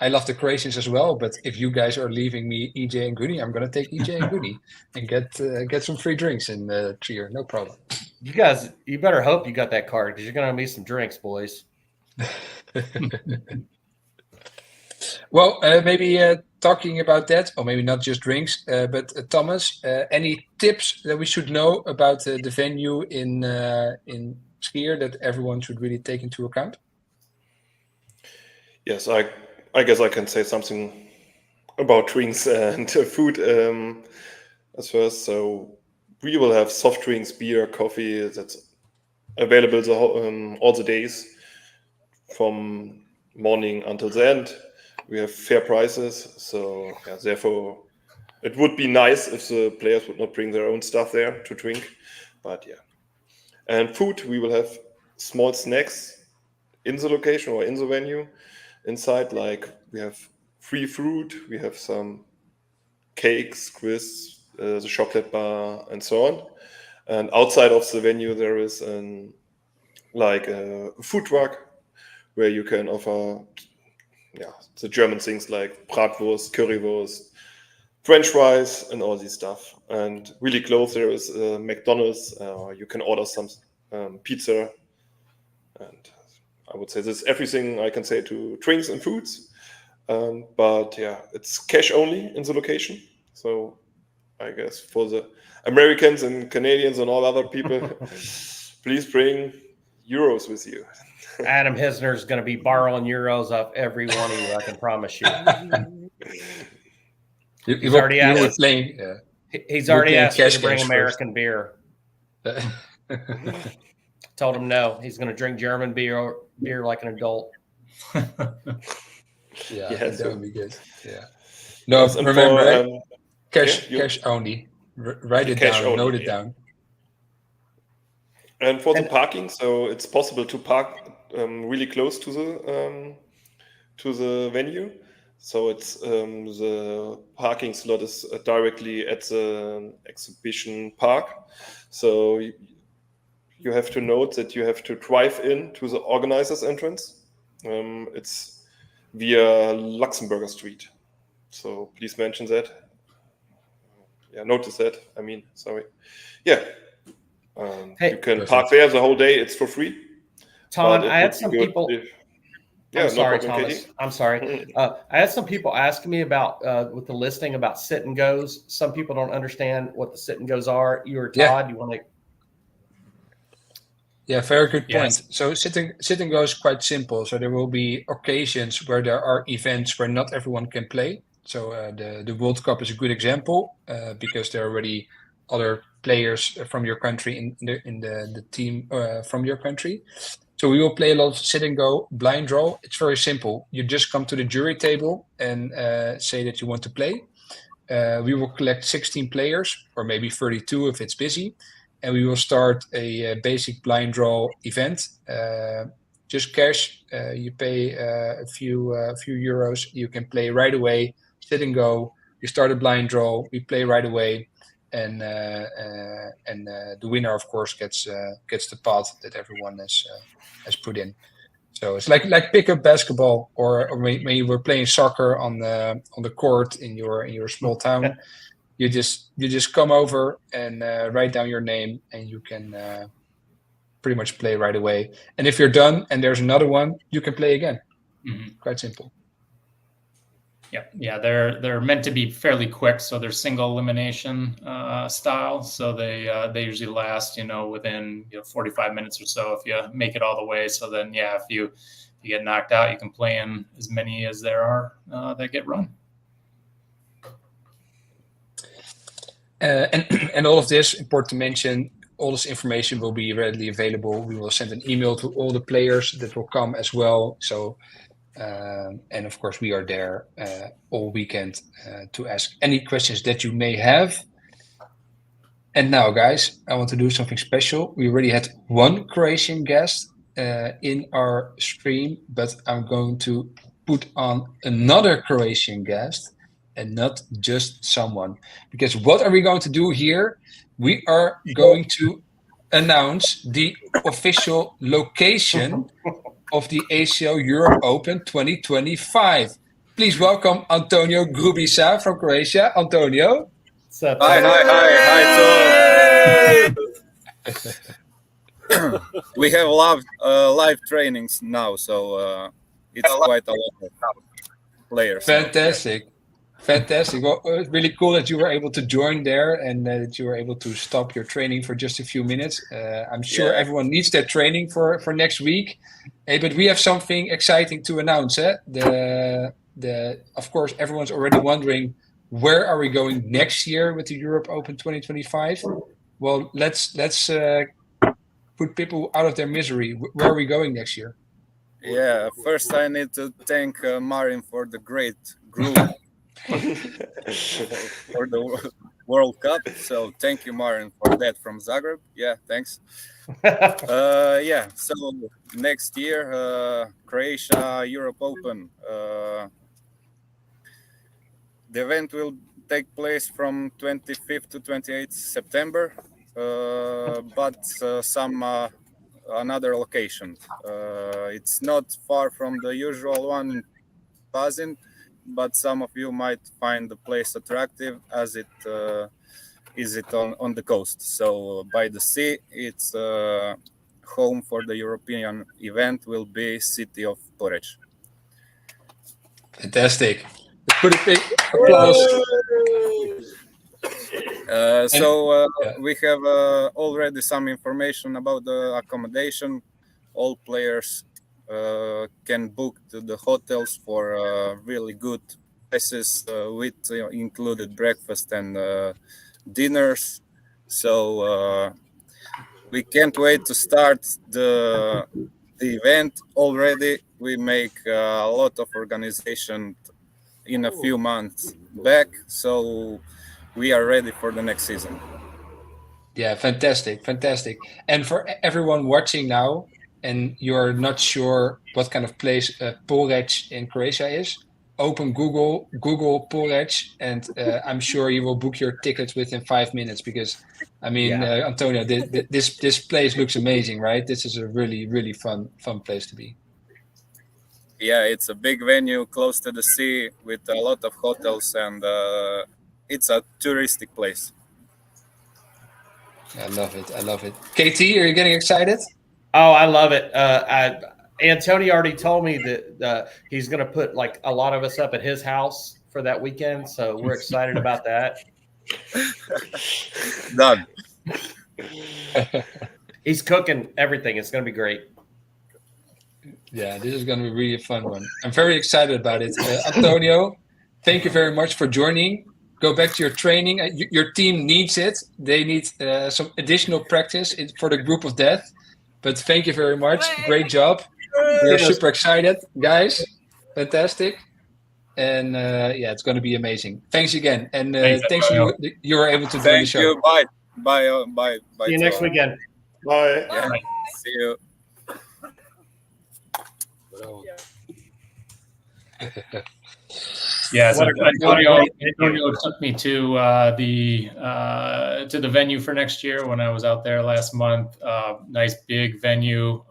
B: I love the Croatians as well, but if you guys are leaving me EJ and Guni, I'm going to take EJ and Guni and get some free drinks in Trier. No problem.
C: You guys, you better hope you got that card because you're going to need some drinks, boys.
B: Well, maybe talking about that, or maybe not just drinks, but Thomas, any tips that we should know about the venue in Skier that everyone should really take into account?
D: Yes, I guess I can say something about drinks and food as first. So we will have soft drinks, beer, coffee that's available all the days from morning until the end. We have fair prices, so yeah, therefore it would be nice if the players would not bring their own stuff there to drink. But yeah, and food, we will have small snacks in the location or in the venue. Inside, like we have free fruit, we have some cakes, crisps, the chocolate bar, and so on. And outside of the venue, there is a food truck where you can offer, the German things like Bratwurst, Currywurst, French fries, and all this stuff. And really close, there is McDonald's. You can order some pizza, and I would say this is everything I can say to drinks and foods. But yeah, it's cash only in the location. So I guess for the Americans and Canadians and all other people, please bring euros with you.
C: Adam Hisner is going to be borrowing euros off every one of you. I can promise you. He's already asked. He's already asked me to bring American beer. Told him no. He's going to drink German beer like an adult.
B: Yeah, that would be good. Yeah. No, remember, cash only. Write it down, note it down.
D: And for the parking, so it's possible to park really close to the venue. So it's the parking slot is directly at the exhibition park. So you have to note that you have to drive in to the organizer's entrance. It's via Luxembourg Street. So please mention that. Yeah, notice that. I mean, sorry. Yeah. You can park there the whole day. It's for free.
C: Ton, I had some people. I'm sorry, Thomas. I'm sorry. I had some people asking me about with the listing about sit and goes. Some people don't understand what the sit and goes are. You or Todd, you want to?
B: Yeah, very good point. So sit and go is quite simple. So there will be occasions where there are events where not everyone can play. So the World Cup is a good example because there are already other players from your country in the team from your country. So we will play a lot of sit and go, blind draw. It's very simple. You just come to the jury table and say that you want to play. We will collect 16 players or maybe 32 if it's busy. And we will start a basic blind draw event. Just cash. You pay a few euros. You can play right away. Sit and go. You start a blind draw. We play right away, and the winner, of course, gets the pot that everyone has put in. So it's like pickup basketball, or when you were playing soccer on the court in your small town. You just come over and write down your name, and you can pretty much play right away. And if you're done and there's another one, you can play again. Mm-hmm. Quite simple.
A: Yeah, they're meant to be fairly quick, so they're single elimination style. So they usually last within 45 minutes or so if you make it all the way. So then if you get knocked out, you can play in as many as there are that get run.
B: And all of this, important to mention, all this information will be readily available. We will send an email to all the players that will come as well. So, and of course, we are there all weekend to ask any questions that you may have. And now, guys, I want to do something special. We already had one Croatian guest in our stream, but I'm going to put on another Croatian guest. And not just someone. Because what are we going to do here? We are going to announce the official location of the ACL Europe Open 2025. Please welcome Antonio Grubica from Croatia. Antonio.
F: Hi, Tom. We have live trainings now, so it's quite a lot of players.
B: Fantastic. Fantastic. Well, it's really cool that you were able to join there and that you were able to stop your training for just a few minutes. I'm sure everyone needs that training for next week. Hey, but we have something exciting to announce. Of course, everyone's already wondering, where are we going next year with the Europe Open 2025? Well, let's put people out of their misery. Where are we going next year?
F: Yeah, first I need to thank Marin for the great group. For the World Cup, so thank you, Marin, for that from Zagreb. Yeah, thanks. So next year, Croatia Europe Open. The event will take place from 25th to 28th September, but some another location. It's not far from the usual one in Pazin, but some of you might find the place attractive as it is on the coast. So by the sea, it's home for the European event will be city of Poreču.
B: Fantastic. Let's put a big applause.
F: We have already some information about the accommodation. All players can book the hotels for really good prices with included breakfast and dinners. So we can't wait to start the event already. We make a lot of organization in a few months back, so we are ready for the next season.
B: Yeah, fantastic. And for everyone watching now, and you're not sure what kind of place Poreč in Croatia is, open Google Poreč, and I'm sure you will book your tickets within 5 minutes because, I mean, Antonio, this place looks amazing, right? This is a really, really fun place to be.
F: Yeah, it's a big venue close to the sea with a lot of hotels, and it's a touristic place.
B: I love it. KT, are you getting excited?
C: Oh, I love it. Antonio already told me that he's going to put like a lot of us up at his house for that weekend. So we're excited about that.
F: Done.
C: He's cooking everything. It's going to be great.
B: Yeah, this is going to be really a fun one. I'm very excited about it. Antonio, thank you very much for joining. Go back to your training. Your team needs it. They need some additional practice for the group of death. But thank you very much. Great job. We are super excited, guys. Fantastic. And it's going to be amazing. Thanks again. And thanks you were able to do the show.
F: Thank you. Bye.
C: See you next weekend.
D: Bye.
F: Yeah. See you.
A: Yeah, so Antonio took me to the venue for next year when I was out there last month. Nice big venue,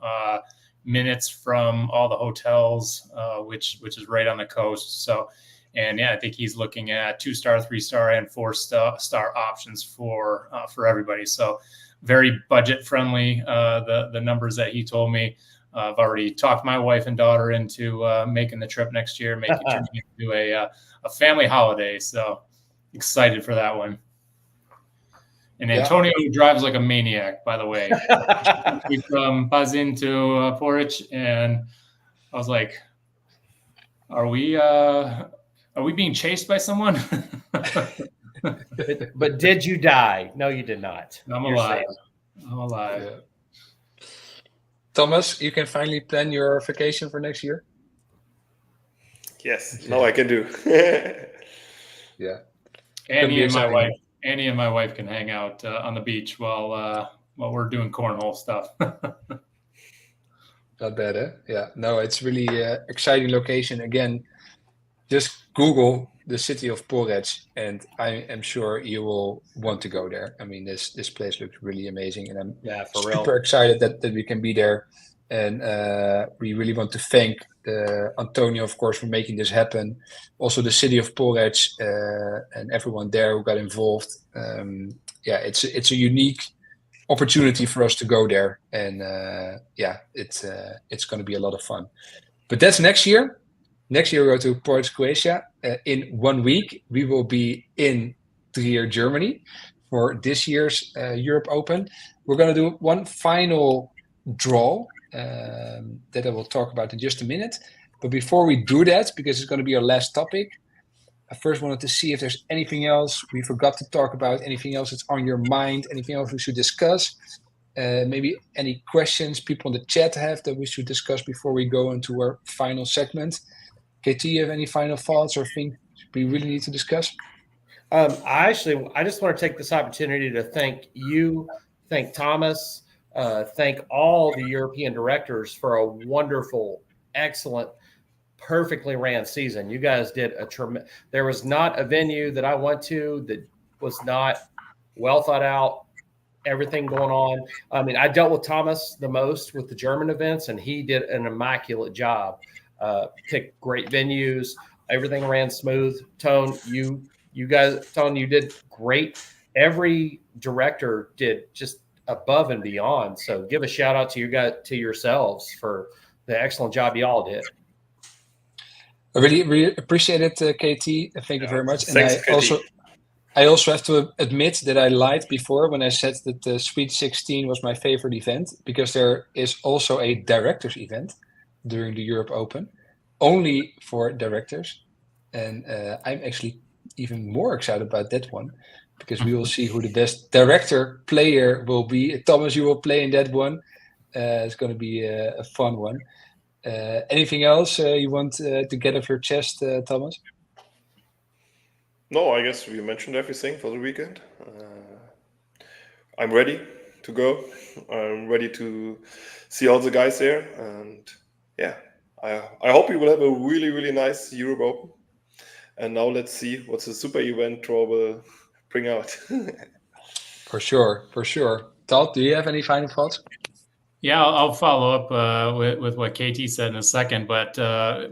A: minutes from all the hotels, which is right on the coast. So, and I think he's looking at 2-star, 3-star, and 4-star options for everybody. So, very budget friendly. The numbers that he told me. I've already talked my wife and daughter into making the trip next year, making it into a family holiday. So excited for that one. And Antonio drives like a maniac, by the way. From Pazin to Poreč, and I was like, "Are we being chased by someone?"
C: but did you die? No, you did not.
A: I'm alive. Yeah.
B: Thomas, you can finally plan your vacation for next year?
D: Yes, now I can do.
B: Yeah.
A: Annie and my wife can hang out on the beach while we're doing cornhole stuff.
B: Not bad, eh? Yeah. No, it's really exciting location. Again, just Google the city of Poreč, and I am sure you will want to go there. I mean, this place looks really amazing, and I'm super excited that we can be there. And we really want to thank Antonio, of course, for making this happen. Also, the city of Poreč and everyone there who got involved. It's a unique opportunity for us to go there, and it's going to be a lot of fun. But that's next year. Next year we go to Poreč, Croatia. In 1 week, we will be in Trier, Germany, for this year's Europe Open. We're going to do one final draw that I will talk about in just a minute. But before we do that, because it's going to be our last topic, I first wanted to see if there's anything else we forgot to talk about, anything else that's on your mind, anything else we should discuss. Maybe any questions people in the chat have that we should discuss before we go into our final segment. KT, you have any final thoughts or things we really need to discuss?
C: I just want to take this opportunity to thank you, thank Thomas, thank all the European directors for a wonderful, excellent, perfectly ran season. You guys did there was not a venue that I went to that was not well thought out, everything going on. I mean, I dealt with Thomas the most with the German events, and he did an immaculate job. Picked great venues, everything ran smooth. Tone, you did great. Every director did just above and beyond. So give a shout out to yourselves for the excellent job y'all did.
B: I really appreciate it, KT. Thank you very much.
D: Thanks,
B: And
D: KT.
B: I also have to admit that I lied before when I said that the Sweet 16 was my favorite event, because there is also a directors event during the Europe Open, only for directors. And I'm actually even more excited about that one, because we will see who the best director player will be. Thomas, you will play in that one. It's going to be a fun one. Anything else you want to get off your chest, Thomas?
D: No, I guess we mentioned everything for the weekend. I'm ready to go. I'm ready to see all the guys there, and yeah, I hope we will have a really, really nice Europe Open. And now let's see what the super event draw will bring out.
B: For sure, for sure. Todd, do you have any final thoughts?
A: Yeah, I'll follow up with what KT said in a second. But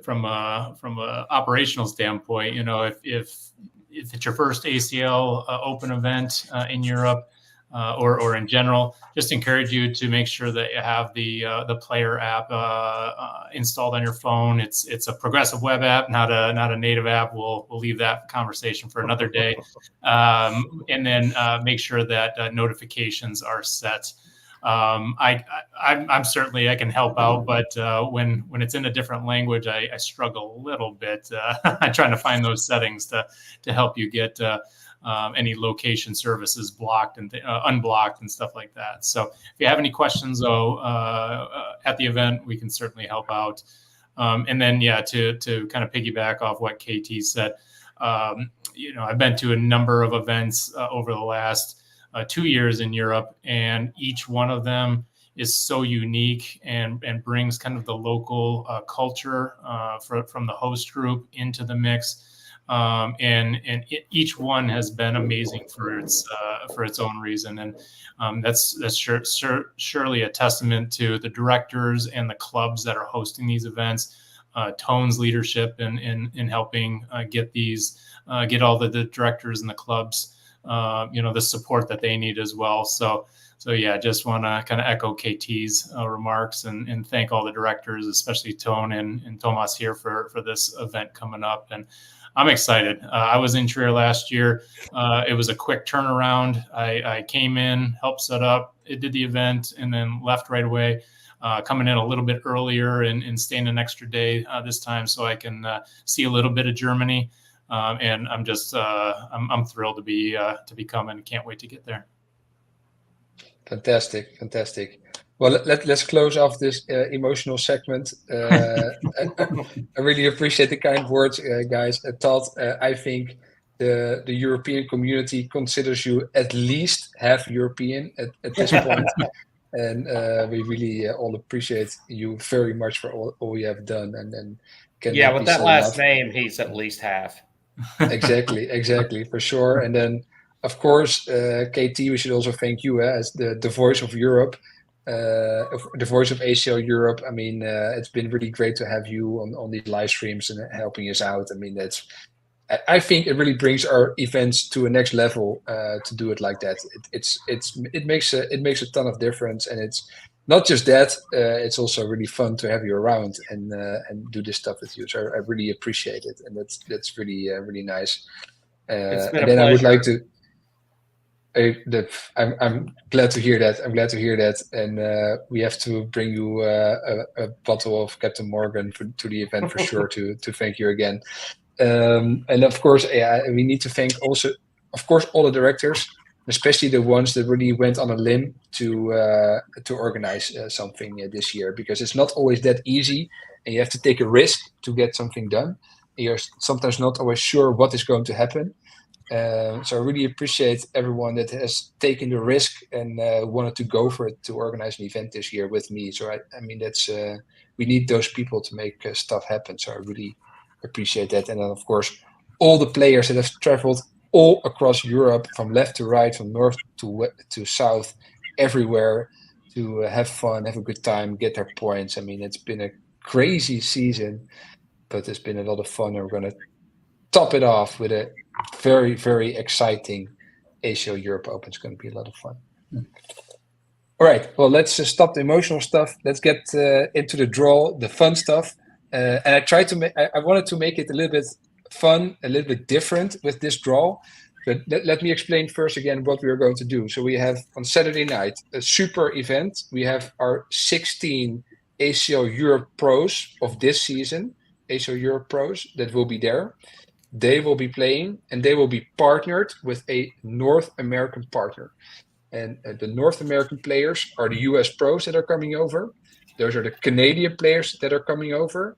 A: from a operational standpoint, you know, if it's your first ACL Open event in Europe or in general, just encourage you to make sure that you have the player app installed on your phone. It's a progressive web app, not a native app. We'll leave that conversation for another day, and then make sure that notifications are set. I'm certainly, I can help out, but when it's in a different language, I struggle a little bit. I'm trying to find those settings to help you get any location services blocked and unblocked and stuff like that. So if you have any questions though at the event, we can certainly help out. And then to kind of piggyback off what KT said, you know, I've been to a number of events over the last 2 years in Europe, and each one of them is so unique and brings kind of the local culture from the host group into the mix. Each one has been amazing for its own reason, and that's surely a testament to the directors and the clubs that are hosting these events. Tone's leadership in helping get all the directors and the clubs the support that they need as well. So yeah, just want to kind of echo KT's remarks and thank all the directors, especially Tone and Tomas here for this event coming up. And I'm excited. I was in Trier last year. It was a quick turnaround. I came in, helped set up, did the event, and then left right away. Coming in a little bit earlier and staying an extra day this time so I can see a little bit of Germany. And I'm just I'm thrilled to be coming. Can't wait to get there.
B: Fantastic. Well, let's close off this emotional segment. I really appreciate the kind words, guys. Todd, I think the European community considers you at least half European at this point. And we really all appreciate you very much for all you have done. And
C: with that last name, he's at least half.
B: Exactly, for sure. And then, of course, KT, we should also thank you as the voice of Europe, the voice of ACL Europe. I mean, it's been really great to have you on these live streams and helping us out. I mean, I think it really brings our events to a next level to do it like that. It makes a ton of difference, and it's not just that. It's also really fun to have you around and do this stuff with you. So I really appreciate it, and that's really really nice.
C: It's been
B: and
C: a
B: then
C: pleasure.
B: I would like to. I'm glad to hear that. And we have to bring you a bottle of Captain Morgan to the event for sure to thank you again. And of course, we need to thank also, of course, all the directors, especially the ones that really went on a limb to organize something this year, because it's not always that easy, and you have to take a risk to get something done. You're sometimes not always sure what is going to happen. So I really appreciate everyone that has taken the risk and wanted to go for it to organize an event this year with me. So I mean, that's we need those people to make stuff happen. So I really appreciate that. And then, of course, all the players that have traveled all across Europe, from left to right, from north to south, everywhere, to have fun, have a good time, get their points. I mean, it's been a crazy season, but it's been a lot of fun. And we're going to top it off with a very, very exciting ACL Europe Open. It's going to be a lot of fun. All right. Well, let's stop the emotional stuff. Let's get into the draw, the fun stuff. And I tried to I wanted to make it a little bit fun, a little bit different with this draw. But let me explain first again what we are going to do. So we have on Saturday night a super event. We have our 16 ACL Europe Pros of this season, ACL Europe Pros, that will be there. They will be playing, and they will be partnered with a North American partner. And the North American players are the US pros that are coming over. Those are the Canadian players that are coming over.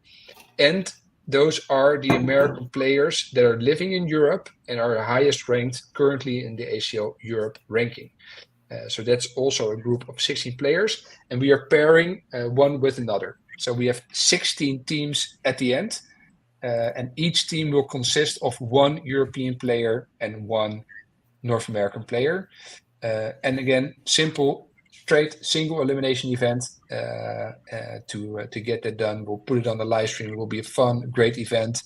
B: And those are the American players that are living in Europe and are the highest ranked currently in the ACL Europe ranking. So that's also a group of 16 players. And we are pairing one with another. So we have 16 teams at the end. And each team will consist of one European player and one North American player. And again, simple, straight, single elimination event to get that done. We'll put it on the live stream. It will be a fun, great event.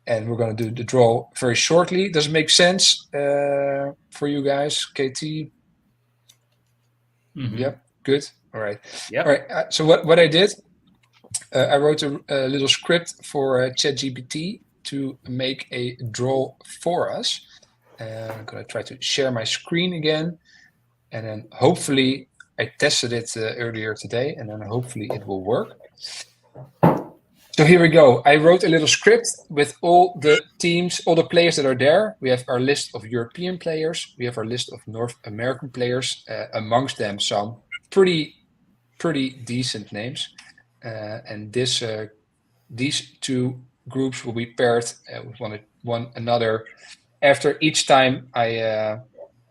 B: And we're going to do the draw very shortly. Does it make sense for you guys, KT?
A: Mhm.
B: Yep, good. All right.
C: Yep.
B: All right. So what I did, I wrote a little script for ChatGPT to make a draw for us. I'm going to try to share my screen again. And then hopefully, I tested it earlier today, and then hopefully it will work. So here we go. I wrote a little script with all the teams, all the players that are there. We have our list of European players. We have our list of North American players. Amongst them, some pretty decent names. And these two groups will be paired with one another. After each time I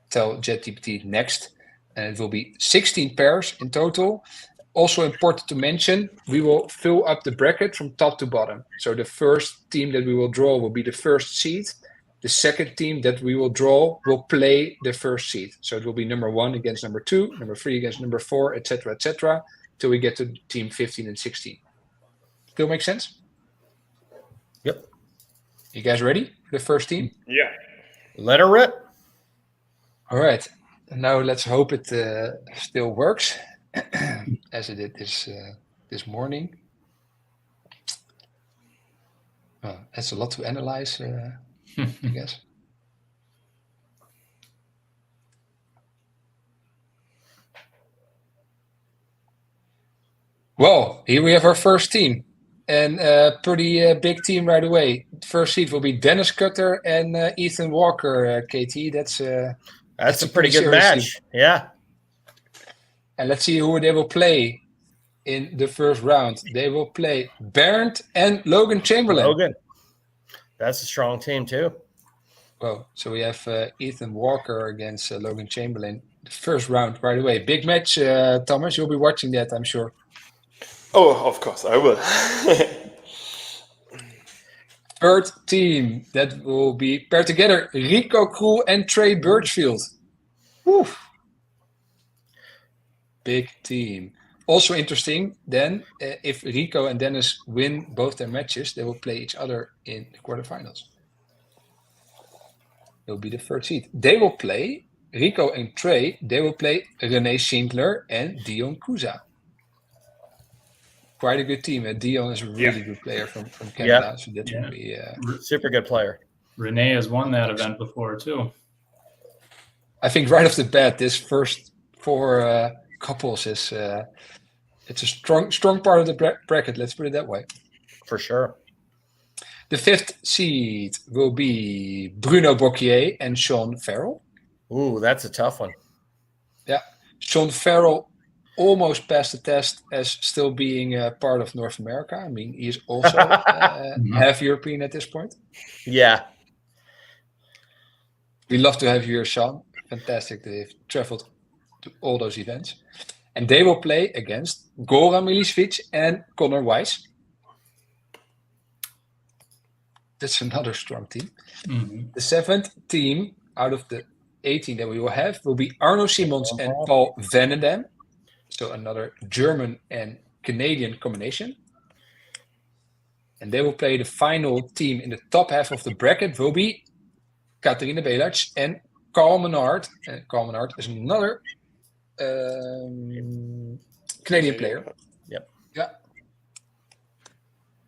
B: tell ChatGPT next, and it will be 16 pairs in total. Also important to mention, we will fill up the bracket from top to bottom. So the first team that we will draw will be the first seed. The second team that we will draw will play the first seed. So it will be number 1 against number 2, number 3 against number 4, etc., till we get to team 15 and 16. Still make sense?
C: Yep.
B: You guys ready for the first team?
D: Yeah.
C: Let her rip.
B: All right. And now let's hope it still works as it did this morning. That's a lot to analyze, I guess. Well, here we have our first team. And a pretty big team right away. First seed will be Dennis Cutter and Ethan Walker, KT. That's a
C: pretty good match.
B: Team.
C: Yeah.
B: And let's see who they will play in the first round. They will play Bernd and Logan Chamberlain.
C: Logan. That's a strong team too.
B: Well, so we have Ethan Walker against Logan Chamberlain. The first round right away. Big match, Thomas. You'll be watching that, I'm sure.
D: Oh, of course, I will.
B: Third team that will be paired together, Rico Krul and Trey Birchfield. Whew. Big team. Also interesting, then, if Rico and Dennis win both their matches, they will play each other in the quarterfinals. They'll be the third seed. They will play, Rico and Trey, they will play René Schindler and Dion Kuza. Quite a good team. Dion is a really good player from Canada. So that will be
C: super good player.
A: Renee has won that event before too.
B: I think right off the bat, this first 4 couples is it's a strong part of the bracket. Let's put it that way.
C: For sure.
B: The fifth seed will be Bruno Bocquier and Sean Farrell.
C: Ooh, that's a tough one.
B: Yeah, Sean Farrell almost passed the test as still being part of North America. I mean, he's also half European at this point.
C: Yeah.
B: We love to have you here, Sean. Fantastic. They've traveled to all those events. And they will play against Goran Milicevic and Connor Weiss. That's another strong team. Mm-hmm. The seventh team out of the 18 that we will have will be Arno Simons and Paul Vanendam. So another German and Canadian combination. And they will play the final team in the top half of the bracket will be Katarina Belac and Carl Menard. And Carl Menard is another Canadian player.
C: Yep.
B: Yeah.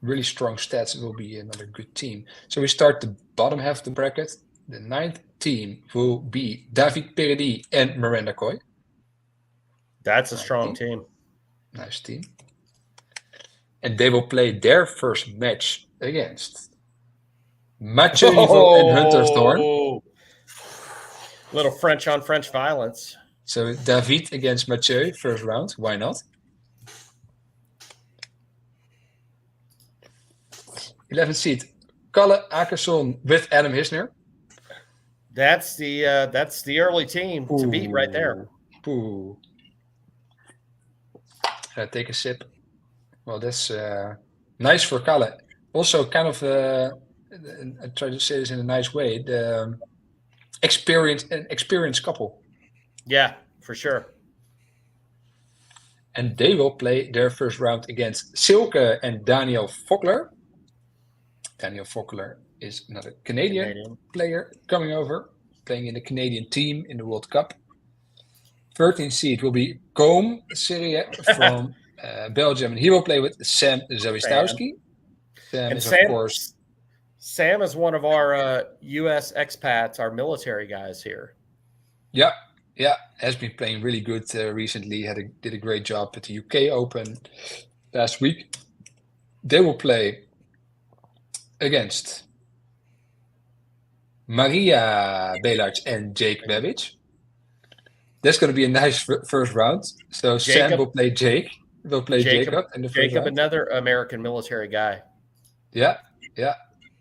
B: Really strong stats. It will be another good team. So we start the bottom half of the bracket. The 9th team will be David Peredi and Miranda Coy.
C: That's a strong team.
B: Nice team. And they will play their first match against Mathieu Niveau and Hunter Thorn.
C: Little French on French violence.
B: So David against Mathieu, first round. Why not? 11th seed, Kalle Akerson with Adam Hisner.
C: That's the early team to beat right there.
B: Ooh. Take a sip. Well, that's nice for Kalle. Also, kind of, I try to say this in a nice way, the experienced couple.
C: Yeah, for sure.
B: And they will play their first round against Silke and Daniel Fokler. Daniel Fokler is another Canadian player coming over, playing in the Canadian team in the World Cup. 13th seed will be Koom Syria from Belgium, and he will play with Sam Zawistowski. Sam is, of course.
C: Sam is one of our U.S. expats, our military guys here.
B: Yeah, has been playing really good recently. Did a great job at the UK Open last week. They will play against Maria Belaerts and Jake Babbage. That's going to be a nice first round. So Jacob, Sam will play Jake. Will play Jacob in the first round.
C: Another American military guy.
B: Yeah.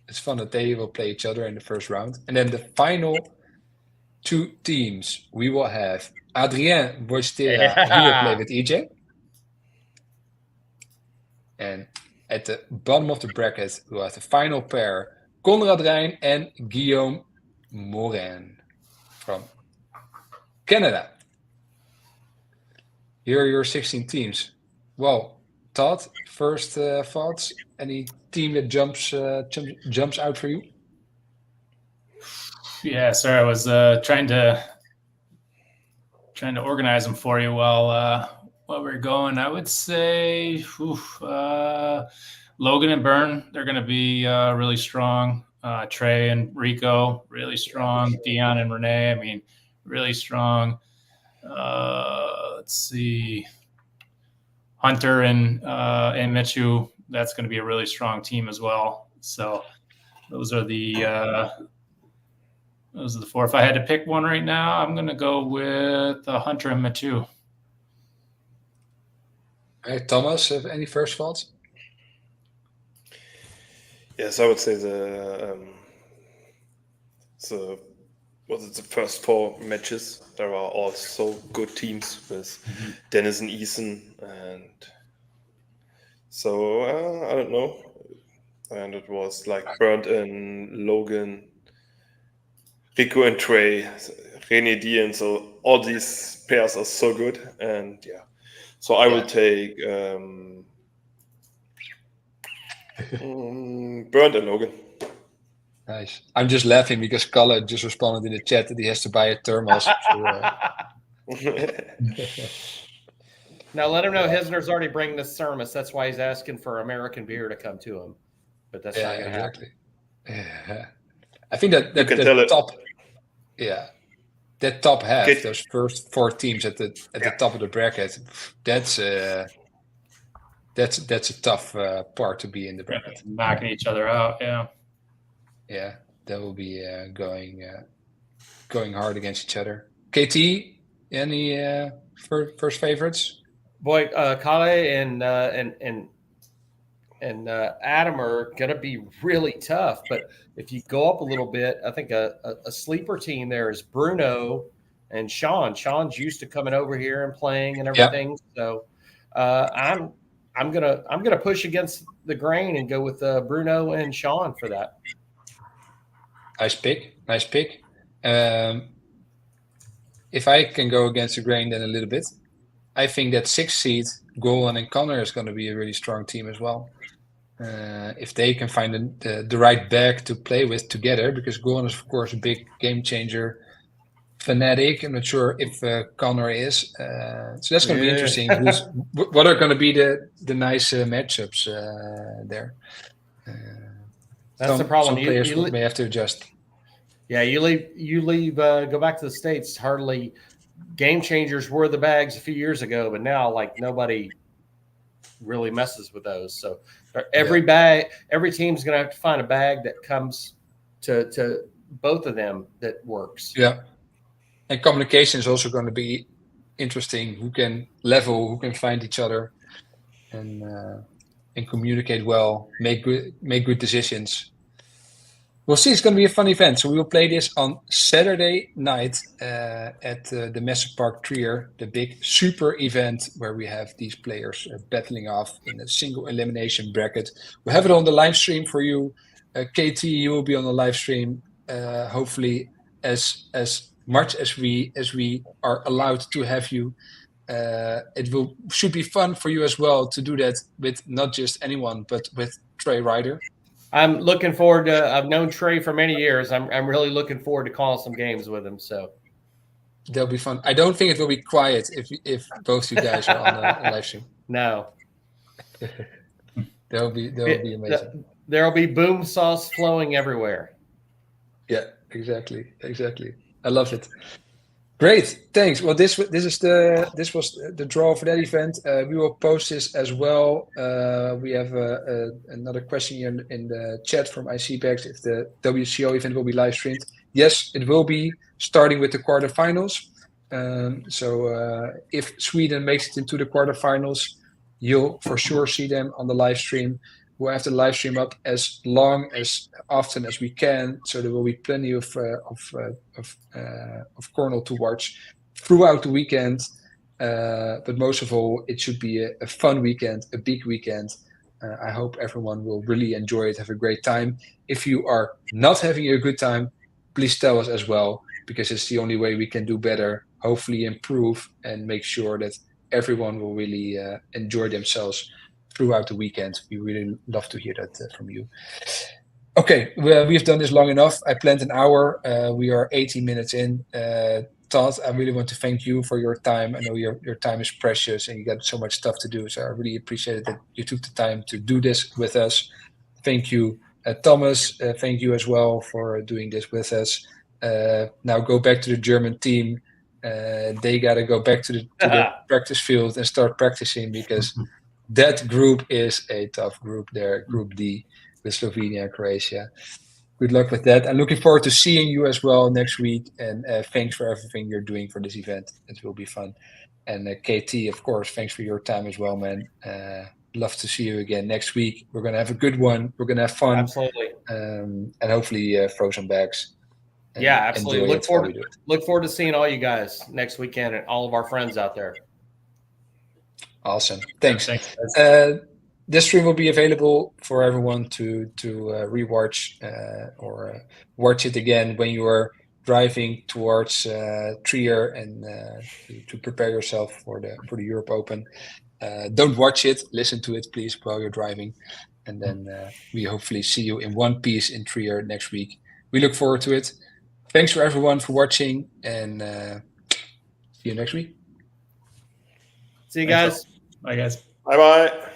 B: It's fun that they will play each other in the first round. And then the final two teams, we will have Adrien Boistera. He will play with EJ. And at the bottom of the bracket, we'll have the final pair, Conrad Rijn and Guillaume Morin from Canada. Here are your 16 teams. Well, Todd, first thoughts? Any team that jumps out for you?
A: Yeah, sorry, I was trying to organize them for you while we're going. I would say Logan and Byrne, they're going to be really strong. Trey and Rico, really strong. Dion and Renee, I mean, really strong. Let's see, Hunter and Mitchu, that's going to be a really strong team as well. So those are the four. If I had to pick one right now, I'm going to go with Hunter and Mitchu.
B: Hey, Thomas, have any first thoughts?
D: Yes, I would say the first four matches. There are also good teams with Dennis and Eason, and so I don't know. And it was like Bernd and Logan, Rico and Trey, René D, and so all these pairs are so good, and yeah. So I will take Bernd and Logan.
B: Nice. I'm just laughing because Kalle just responded in the chat that he has to buy a thermos.
C: Now let him know Hisner's already bringing this thermos. That's why he's asking for American beer to come to him. But that's not going to happen.
B: Yeah. I think that the top, that top half, those first four teams at the top of the bracket, that's a tough part to be in the bracket.
A: Knocking each other out,
B: Yeah, that will be going hard against each other. KT, any first favorites?
C: Boy, Kalle and Adam are going to be really tough. But if you go up a little bit, I think a sleeper team there is Bruno and Sean. Sean's used to coming over here and playing and everything. Yep. So I'm gonna push against the grain and go with Bruno and Sean for that.
B: Nice pick. If I can go against the grain then a little bit, I think that 6th seed, Golan and Connor is going to be a really strong team as well. If they can find the right bag to play with together, because Golan is, of course, a big game changer fanatic. I'm not sure if Connor is. So that's going to be
C: Yeah.
B: interesting. What are going to be the nice matchups there?
C: That's the problem.
B: Some players may have to adjust.
C: Yeah, you leave, go back to the States. Hardly game changers were the bags a few years ago, but now like nobody really messes with those. So every team's going to have to find a bag that comes to both of them that works.
B: Yeah. And communication is also going to be interesting. Who can level, who can find each other and communicate well, make good decisions. We'll see. It's going to be a fun event. So we will play this on Saturday night at the Messe Park Trier, the big super event where we have these players battling off in a single elimination bracket. We'll have it on the live stream for you. KT, you will be on the live stream. Hopefully, as much as we are allowed to have you. It should be fun for you as well to do that with not just anyone, but with Trey Ryder.
C: I'm looking forward to. I've known Trey for many years. I'm really looking forward to calling some games with him. So
B: that'll be fun. I don't think it will be quiet if both you guys are on the live stream.
C: No,
B: that'll be amazing.
C: There'll be boom sauce flowing everywhere.
B: Yeah, exactly. I love it. Great, thanks. Well, this was the draw for that event. We will post this as well. We have another question here in the chat from ICBEX if the WCO event will be live streamed. Yes, it will be, starting with the quarterfinals. So if Sweden makes it into the quarterfinals, you'll for sure see them on the live stream. We'll have the live stream up as often as we can, so there will be plenty of Cornhole to watch throughout the weekend. But most of all, it should be a fun weekend, a big weekend. I hope everyone will really enjoy it, have a great time. If you are not having a good time, please tell us as well, because it's the only way we can do better, hopefully improve, and make sure that everyone will really enjoy themselves throughout the weekend. We really love to hear that from you. Okay, well, we've done this long enough. I planned an hour. We are 18 minutes in. Todd, I really want to thank you for your time. I know your time is precious and you got so much stuff to do. So I really appreciate it that you took the time to do this with us. Thank you. Thomas, thank you as well for doing this with us. Now go back to the German team. They got to go back to the practice field and start practicing, because that group is a tough group there, Group D, with Slovenia and Croatia. Good luck with that. I'm looking forward to seeing you as well next week. And thanks for everything you're doing for this event. It will be fun. And KT, of course, thanks for your time as well, man. Love to see you again next week. We're going to have a good one. We're going to have fun.
C: Absolutely.
B: And hopefully throw some bags.
C: Yeah, absolutely. Look forward to seeing all you guys next weekend and all of our friends out there.
B: Awesome. Thanks.
A: Thanks.
B: This stream will be available for everyone to rewatch or watch it again when you are driving towards Trier and to prepare yourself for the Europe Open. Don't watch it. Listen to it, please, while you're driving. And then we hopefully see you in one piece in Trier next week. We look forward to it. Thanks for everyone for watching, and see you next week.
C: See you guys.
A: Bye, guys.
D: Bye-bye.